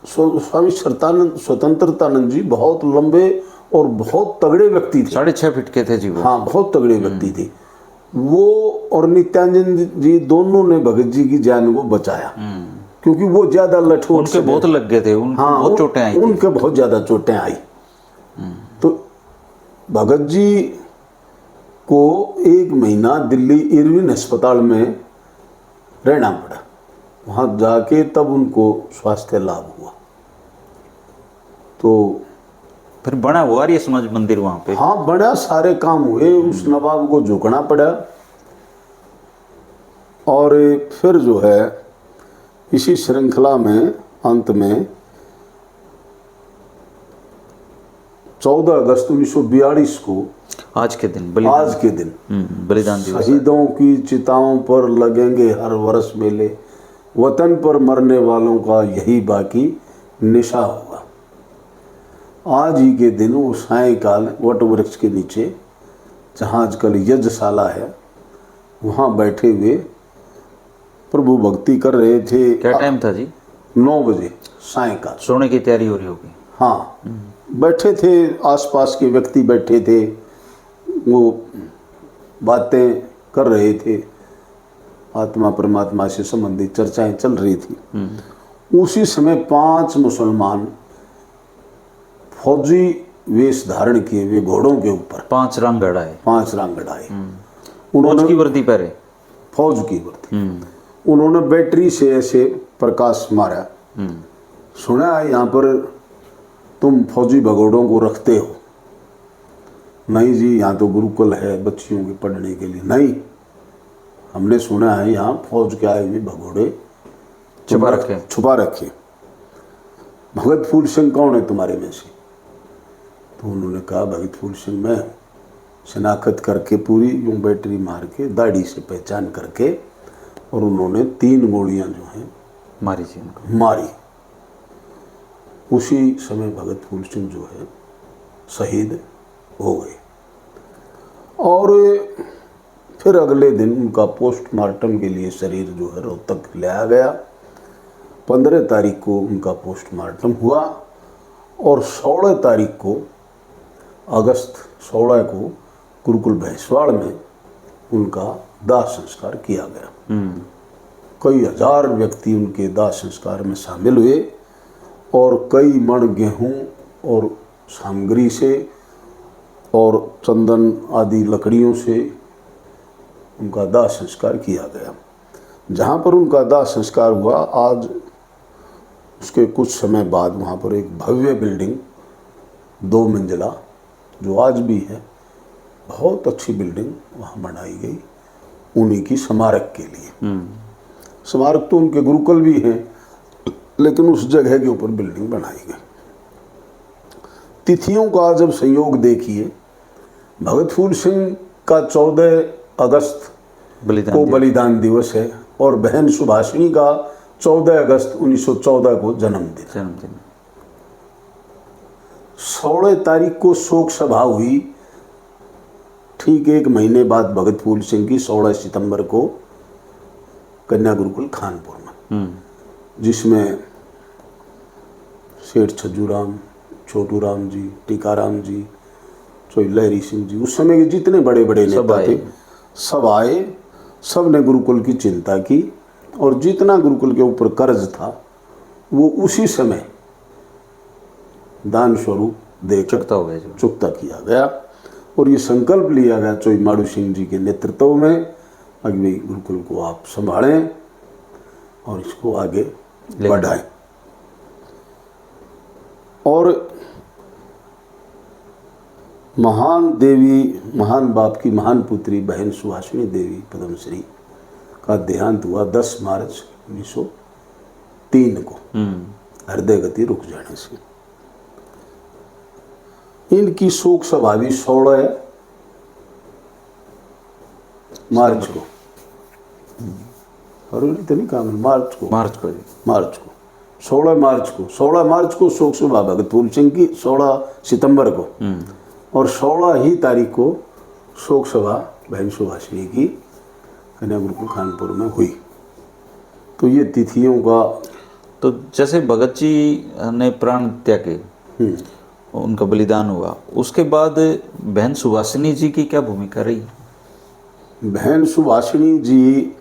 स्वामी स्वतंत्रतानंद जी बहुत लंबे और बहुत तगड़े व्यक्ति थे, 6.5 फीट के थे जी वो। हाँ, बहुत तगड़े व्यक्ति थे वो। और नित्यानंद जी दोनों ने भगत जी की जान को बचाया, क्योंकि वो ज्यादा लठोट, उनके बहुत लग गए थे, बहुत चोटें आई, उनके बहुत ज्यादा चोटें आई। तो भगत जी को 1 महीना दिल्ली इरविन अस्पताल में रहना पड़ा। वहाँ जाके तब उनको स्वास्थ्य लाभ हुआ। तो फिर बना हुआ आर्य समाज मंदिर वहाँ पे। हाँ, बड़ा सारे काम हुए, उस नवाब को झुकना पड़ा। और फिर जो है इसी श्रृंखला में अंत में 14 अगस्त 1942 को, आज के दिन बलिदान दिवस, शहीदों की चिताओं पर लगेंगे हर वर्ष मेले, वतन पर मरने वालों का यही बाकी निशा होगा। आज ही के दिन वो सायंकाल वट वृक्ष के नीचे, जहाँ आजकल यज्ञशाला है, वहाँ बैठे हुए प्रभु भक्ति कर रहे थे। क्या टाइम था जी? 9 बजे सायंकाल, सोने की तैयारी हो रही होगी। हाँ, बैठे थे, आसपास के व्यक्ति बैठे थे, वो बातें कर रहे थे, आत्मा परमात्मा से संबंधित चर्चाएं चल रही थी। उसी समय 5 मुसलमान फौजी वेश धारण किए हुए घोड़ों के ऊपर 5 रंगड़ आए, 5 रंगड़ आए। फौज की वर्दी पहने, फौज की वर्दी। उन्होंने बैटरी से ऐसे प्रकाश मारा, सुना है यहाँ पर तुम फौजी भगोड़ों को रखते हो? नहीं जी, यहाँ तो गुरुकुल है बच्चियों के पढ़ने के लिए। नहीं, हमने सुना है यहाँ फौज के आए हुए भगोड़े छुपा रखे। भगत फूल सिंह कौन है तुम्हारे में से? तो उन्होंने कहा भगत फूल सिंह मैं हूँ। शनाख्त करके पूरी यूँ बैटरी मार के दाढ़ी से पहचान करके, और उन्होंने 3 गोलियां जो हैं मारी जी उनको। मारी। उसी समय भगत फूल सिंह जो है शहीद हो गए। और फिर अगले दिन उनका पोस्टमार्टम के लिए शरीर जो है रोहतक लाया गया। 15 तारीख को उनका पोस्टमार्टम हुआ और 16 तारीख को अगस्त 16 को गुरुकुल भैंसवाड़ में उनका दाह संस्कार किया गया। कई हजार व्यक्ति उनके दाह संस्कार में शामिल हुए और कई मण गेहूं और सामग्री से और चंदन आदि लकड़ियों से उनका दाह संस्कार किया गया। जहाँ पर उनका दाह संस्कार हुआ, आज उसके कुछ समय बाद वहाँ पर एक भव्य बिल्डिंग 2 मंजिला जो आज भी है, बहुत अच्छी बिल्डिंग वहाँ बनाई गई उन्हीं की स्मारक के लिए। स्मारक तो उनके गुरुकुल भी हैं, लेकिन उस जगह के ऊपर बिल्डिंग बनाई गई। तिथियों का जब संयोग देखिए, भगत फूल सिंह का 14 अगस्त को बलिदान दिवस है और बहन सुभाषिनी का 14 अगस्त 1914 को जन्मदिन। 16 तारीख को शोक सभा हुई। ठीक 1 महीने बाद भगत फूल सिंह की 16 सितंबर को कन्या गुरुकुल खानपुर में, जिसमें सेठ छज्जूराम, छोटू राम जी, टीकाराम जी, लहरी सिंह जी, उस समय के जितने बड़े बड़े नेता थे सब आए। सब ने गुरुकुल की चिंता की और जितना गुरुकुल के ऊपर कर्ज था वो उसी समय दान स्वरूप देकर चुकता किया गया। और ये संकल्प लिया गया चोई माड़ू सिंह जी के नेतृत्व में, अगले गुरुकुल को आप संभालें और इसको आगे बढ़ाएं। और महान देवी, महान बाप की महान पुत्री बहन सुभाषिनी देवी पद्मश्री का देहांत हुआ 10 मार्च 1903 को हृदय गति रुक जाने से। इनकी शोक सभा भी 16 मार्च को, फरवरी तो नहीं काम, मार्च को 16 मार्च को शोक सभा भगत फूल सिंह की, 16 सितंबर को, और 16 ही तारीख को शोक सभा बहन सुभाषिनी की कन्या गुरुकुल खानपुर में हुई। तो ये तिथियों का, तो जैसे भगत जी ने प्राण त्यागे, उनका बलिदान हुआ, उसके बाद बहन सुभाषिनी जी की क्या भूमिका रही? बहन सुभाषिनी जी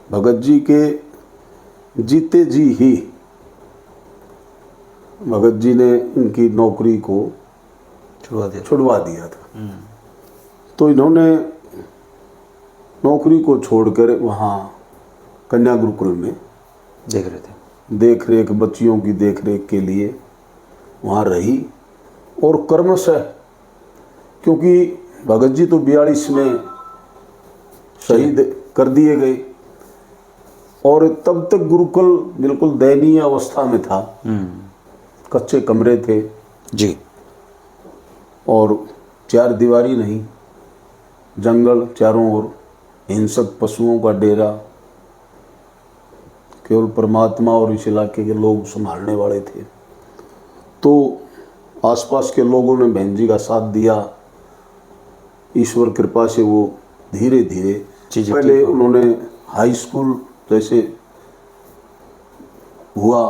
भगत जी के जीते जी ही भगत जी ने इनकी नौकरी को छुड़वा दिया था। तो इन्होंने नौकरी को छोड़कर वहाँ कन्या गुरुकुल में देख रेख, बच्चियों की देख रेख के लिए वहाँ रही। और क्रमशः, क्योंकि भगत जी तो 42 में शहीद कर दिए गए और तब तक गुरुकुल बिल्कुल दयनीय अवस्था में था। कच्चे कमरे थे जी, और 4 दीवारी नहीं, जंगल चारों ओर, हिंसक पशुओं का डेरा, केवल परमात्मा और इस इलाके के लोग संभालने वाले थे। तो आसपास के लोगों ने बहन जी का साथ दिया। ईश्वर कृपा से वो धीरे धीरे, पहले उन्होंने हाई स्कूल जैसे हुआ,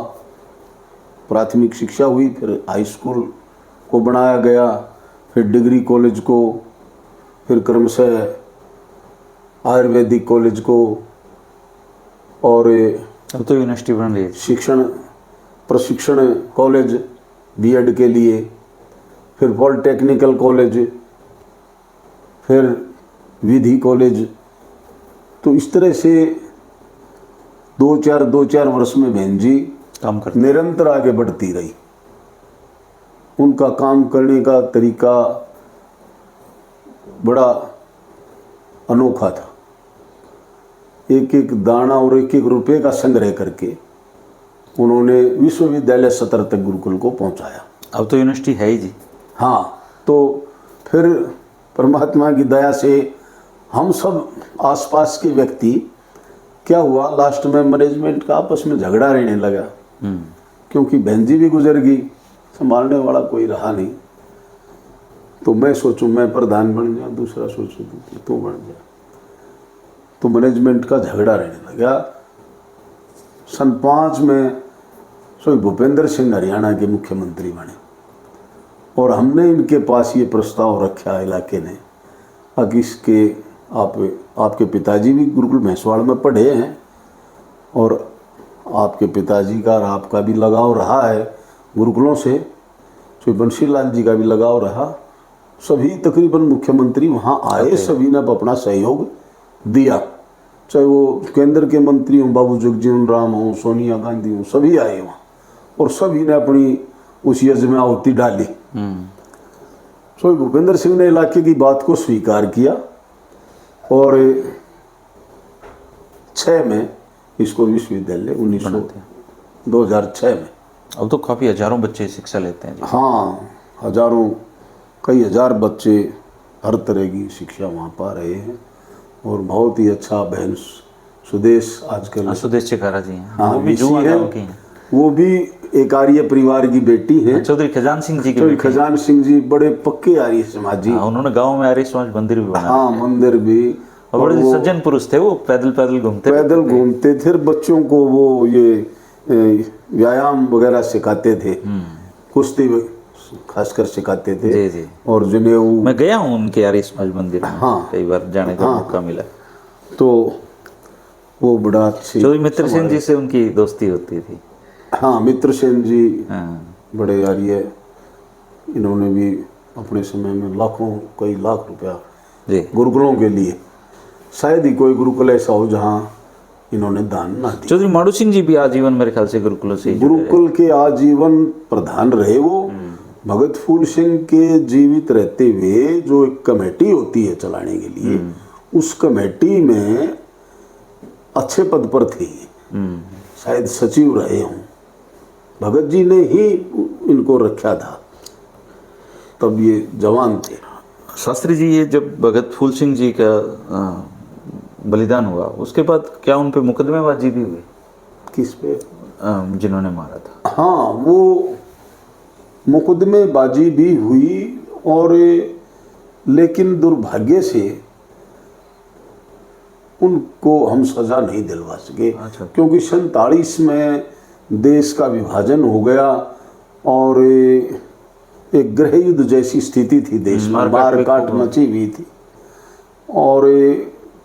प्राथमिक शिक्षा हुई, फिर हाई स्कूल को बनाया गया, फिर डिग्री कॉलेज को, फिर क्रमशः आयुर्वेदिक कॉलेज को, और अब तो यूनिवर्सिटी बन रही है, शिक्षण प्रशिक्षण कॉलेज बीएड के लिए, फिर पॉलिटेक्निकल कॉलेज, फिर विधि कॉलेज। तो इस तरह से 2-4 वर्ष में बहन जी काम करती, निरंतर आगे बढ़ती रही। उनका काम करने का तरीका बड़ा अनोखा था। एक एक दाना और एक एक रुपये का संग्रह करके उन्होंने विश्वविद्यालय स्तर तक गुरुकुल को पहुंचाया। अब तो यूनिवर्सिटी है ही जी। हाँ, तो फिर परमात्मा की दया से हम सब आसपास के व्यक्ति, क्या हुआ, लास्ट में मैनेजमेंट का आपस में झगड़ा रहने लगा क्योंकि बहन जी भी गुजर गई, संभालने वाला कोई रहा नहीं। तो मैं सोचूं मैं प्रधान बन जाऊं, दूसरा सोचूं तू बन जा। तो मैनेजमेंट का झगड़ा रहने लगा। सन 5 में भूपेंद्र सिंह हरियाणा के मुख्यमंत्री बने और हमने इनके पास ये प्रस्ताव रखा इलाके ने कि इसके आपके पिताजी भी गुरुकुल भैंसवाड़ में पढ़े हैं और आपके पिताजी का और आपका भी लगाव रहा है गुरुकुलों से, तो बंशी लाल जी का भी लगाव रहा। सभी तकरीबन मुख्यमंत्री वहाँ आए, सभी ने अपना सहयोग दिया, चाहे वो केंद्र के मंत्री हों, बाबू जगजीवन राम हों, सोनिया गांधी हों, सभी आए वहाँ और सभी ने अपनी उस यज्ञ में आहुति डाली। तो भूपेंद्र सिंह ने इलाके की बात को स्वीकार किया और 6 में इसको विश्वविद्यालय 2006 में। अब तो काफ़ी हजारों बच्चे शिक्षा लेते हैं जी। हाँ, हजारों कई हजार बच्चे हर तरह की शिक्षा वहाँ पा रहे हैं और बहुत ही अच्छा बहन सुदेश आजकल सुदेश चिकारा जी हैं। हाँ, वो भी VC जुआ है, गाँव की हैं। वो भी एक आर्य परिवार की बेटी है। चौधरी खजान सिंह जी की चौधरी बेटी। खजान सिंह जी बड़े पक्के आर्य समाजी। हाँ, उन्होंने गांव में आर्य समाज मंदिर भी बनाया। हाँ, मंदिर भी। और बड़े सज्जन पुरुष थे वो, पैदल घूमते थे। बच्चों को वो ये व्यायाम वगैरह सिखाते थे, कुश्ती खासकर सिखाते थे। जी जी। और जनेऊ मैं गया हूँ उनके आर्य समाज मंदिर में। हाँ, कई बार जाने का मौका मिला। तो वो बड़ा अच्छी। चौधरी मित्र सेन जी से उनकी दोस्ती होती थी। हाँ, मित्र सेन जी हाँ। बड़े आर्य, इन्होंने भी अपने समय में लाखों कई लाख रुपया गुरुकुलों के लिए, शायद ही कोई गुरुकुल ऐसा हो जहाँ इन्होंने दान ना दिया। चौधरी माड़ू सिंह जी भी आजीवन मेरे ख्याल से गुरुकुलों से गुरुकुल के आजीवन प्रधान रहे। वो भगत फूल सिंह के जीवित रहते हुए जो एक कमेटी होती है चलाने के लिए, उस कमेटी में अच्छे पद पर थे, शायद सचिव रहे हों। भगत जी ने ही इनको रखा था, तब ये जवान थे। शास्त्री जी, ये जब भगत फूल सिंह जी का बलिदान हुआ उसके बाद क्या उन पे मुकदमेबाजी भी हुई? किस पे? जिन्होंने मारा था। हाँ, वो मुकदमेबाजी भी हुई और लेकिन दुर्भाग्य से उनको हम सजा नहीं दिलवा सके। अच्छा। क्योंकि 47 में देश का विभाजन हो गया और एक गृह युद्ध जैसी स्थिति थी देश में, मार काट मची हुई थी और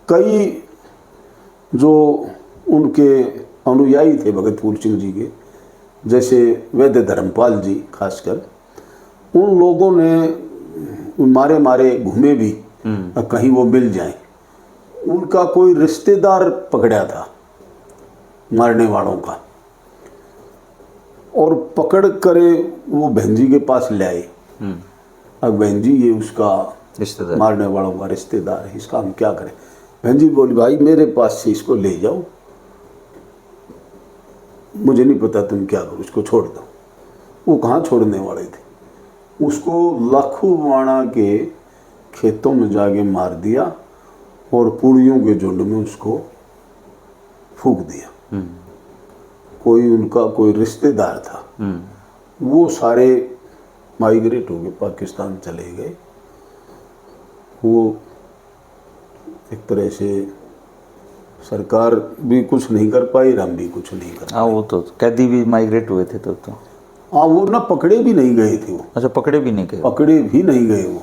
कई जो उनके अनुयायी थे भगत फूल सिंह जी के, जैसे वैद्य धर्मपाल जी खासकर, उन लोगों ने मारे मारे घूमे भी कहीं वो मिल जाए। उनका कोई रिश्तेदार पकड़ा था मारने वालों का और पकड़ करे वो बहन जी के पास ले आए। अब बहन जी ये उसका रिश्तेदार, मारने वालों का रिश्तेदार है, इसका हम क्या करें? बहन जी बोली, भाई मेरे पास से इसको ले जाओ, मुझे नहीं पता तुम क्या करो, इसको छोड़ दो। वो कहाँ छोड़ने वाले थे, उसको लाखूवाड़ा के खेतों में जाके मार दिया और पुड़ियों के झुंड में उसको फूंक दिया। कोई उनका कोई रिश्तेदार था, वो सारे माइग्रेट हो गए, पाकिस्तान चले गए। वो एक तरह से सरकार भी कुछ नहीं कर पाई, हम भी कुछ नहीं कर पाए। हाँ, वो तो कैदी भी माइग्रेट हुए थे तो। हाँ, वो ना पकड़े भी नहीं गए थे वो। अच्छा, पकड़े भी नहीं गए? पकड़े भी नहीं गए वो,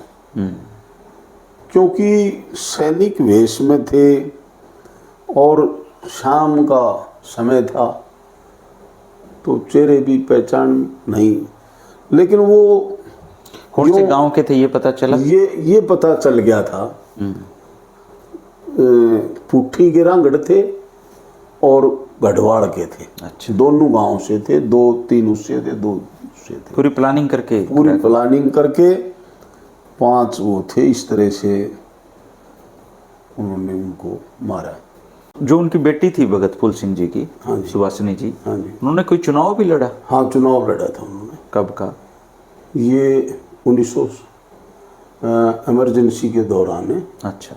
क्योंकि सैनिक वेश में थे और शाम का समय था तो चेहरे भी पहचान नहीं। लेकिन वो कौन से गांव के थे ये पता चला? ये पता चल गया था। पुट्ठी के रांगड़ थे और गढ़वाड़ के थे। अच्छा। दोनों गांव से थे, 2-3 उससे थे, 2 उससे थे। पूरी प्लानिंग करके 5 वो थे। इस तरह से उन्होंने उनको मारा। जो उनकी बेटी थी भगत फूल सिंह जी की, हाँ जी, सुभाषिनी जी, हाँ जी, उन्होंने कोई चुनाव भी लड़ा? हाँ, चुनाव लड़ा था उन्होंने। कब का? ये 1900 इमरजेंसी के दौरान है। अच्छा,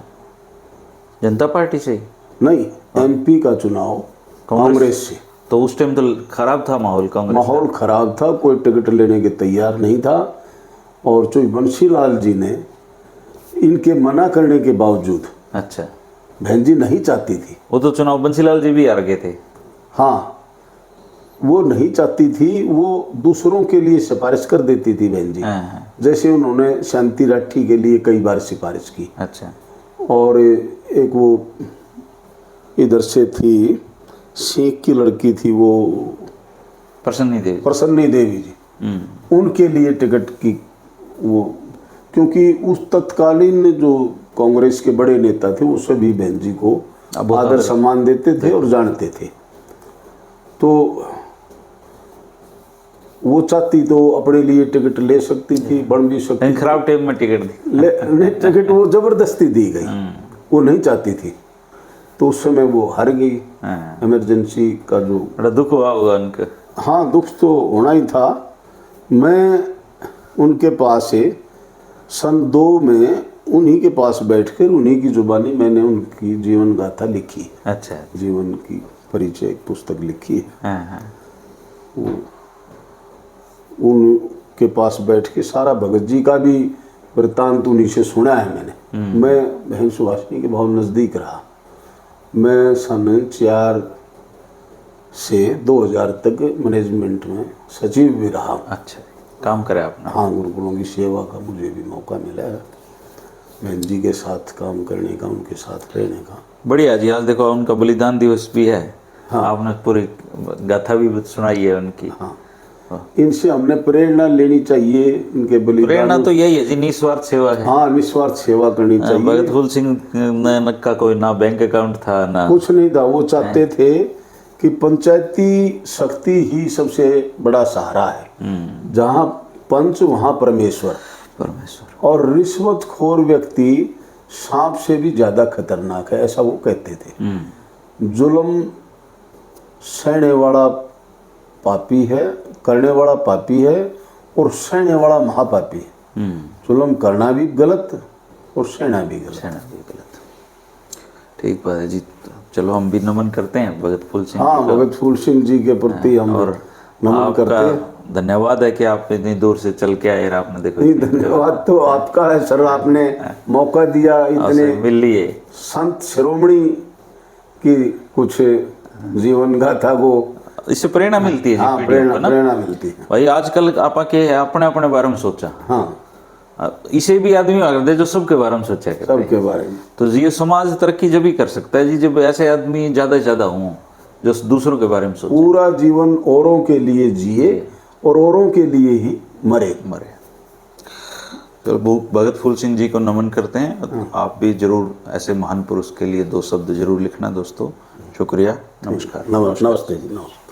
जनता पार्टी से? नहीं, MP का चुनाव कांग्रेस से। तो उस टाइम तो खराब था माहौल कांग्रेस माहौल खराब था, कोई टिकट लेने के तैयार नहीं था। और जो बंशीलाल जी ने इनके मना करने के बावजूद, का। अच्छा, बहन जी नहीं चाहती थी। वो तो चुनाव बंसीलाल जी भी हार गए थे। हाँ, वो नहीं चाहती थी, वो दूसरों के लिए सिफारिश कर देती थी बहन जी। हाँ। जैसे उन्होंने शांति राठी के लिए कई बार सिफारिश की। अच्छा। और एक वो इधर से थी, शेख की लड़की थी, वो प्रसन्नी देवी। प्रसन्नी देवी जी, उनके लिए टिकट की वो, क्योंकि उस तत्कालीन जो कांग्रेस के बड़े नेता थे वो सभी बहन जी को आदर सम्मान देते थे और जानते थे। तो वो चाहती तो अपने लिए टिकट ले सकती थी, बन भी सकती थी। खराब टाइम में टिकट दी। नहीं, टिकट वो जबरदस्ती दी गई, वो नहीं चाहती थी। तो उस समय वो हार गई। इमरजेंसी का जो बड़ा दुख हुआ होगा उनका। हाँ, दुख तो होना ही था। मैं उनके पास से सन 2 में उन्हीं के पास बैठकर उन्हीं की जुबानी मैंने उनकी जीवन गाथा लिखी। अच्छा। जीवन की परिचय एक पुस्तक लिखी है। हाँ। उनके पास बैठ के सारा भगत जी का भी वृत्तांत उन्हीं से सुना है मैंने। मैं बहन सुभाषिनी के बहुत नज़दीक रहा। मैं सन 4 से 2000 तक मैनेजमेंट में सचिव भी रहा। अच्छा, काम करे आपने। हाँ, गुरुकुलों की सेवा का मुझे भी मौका मिला है, बहन जी के साथ काम करने का, उनके साथ रहने का। बढ़िया जी। आज देखो उनका बलिदान दिवस भी है। हाँ। आपने पूरी गाथा भी सुनाई है उनकी। हाँ, इनसे हमने प्रेरणा लेनी चाहिए। इनके बलिदान, प्रेरणा तो यही है जी, निस्वार्थ सेवा है। हाँ, निस्वार्थ सेवा करनी चाहिए। भगत फूल सिंह का कोई ना बैंक अकाउंट था ना कुछ नहीं था। वो चाहते थे कि पंचायती शक्ति ही सबसे बड़ा सहारा है। जहाँ पंच वहाँ परमेश्वर। और रिश्वतखोर व्यक्ति सांप से भी ज्यादा खतरनाक है, ऐसा वो कहते थे। जुल्म सहने वाला पापी है, करने वाला पापी है, और सहने वाला महापापी है। जुल्म करना भी गलत और सहना भी गलत। ठीक बात है जी। चलो हम भी नमन करते हैं भगत फूल सिंह। हाँ, भगत फूल सिंह जी के प्रति हम और नमन करते हैं। धन्यवाद है कि आप इतनी दूर से चल के आए। आपने देखो, नहीं, धन्यवाद तो आपका है सर, आपने मौका दिया। इतने मिल लिए संत शिरोमणि की कुछ जीवन गाथा को, इससे प्रेरणा मिलती है। हाँ, प्रेरणा मिलती है भाई। आजकल आप अपने अपने बारे में सोचा। हाँ, इसे भी आदमी कर दे जो सबके बारे में सोचा करते हैं। सबके बारे में। तो ये समाज तरक्की जब ही कर सकता है जी, जब ऐसे आदमी ज्यादा से ज्यादा हों जो दूसरों के बारे में सोचे। पूरा जीवन औरों के लिए जिए और औरों के लिए ही मरे। तो भगत फूल सिंह जी को नमन करते हैं। आप भी जरूर ऐसे महान पुरुष के लिए 2 शब्द जरूर लिखना दोस्तों। शुक्रिया। नमस्कार। नमस्ते जी। नमस्ते।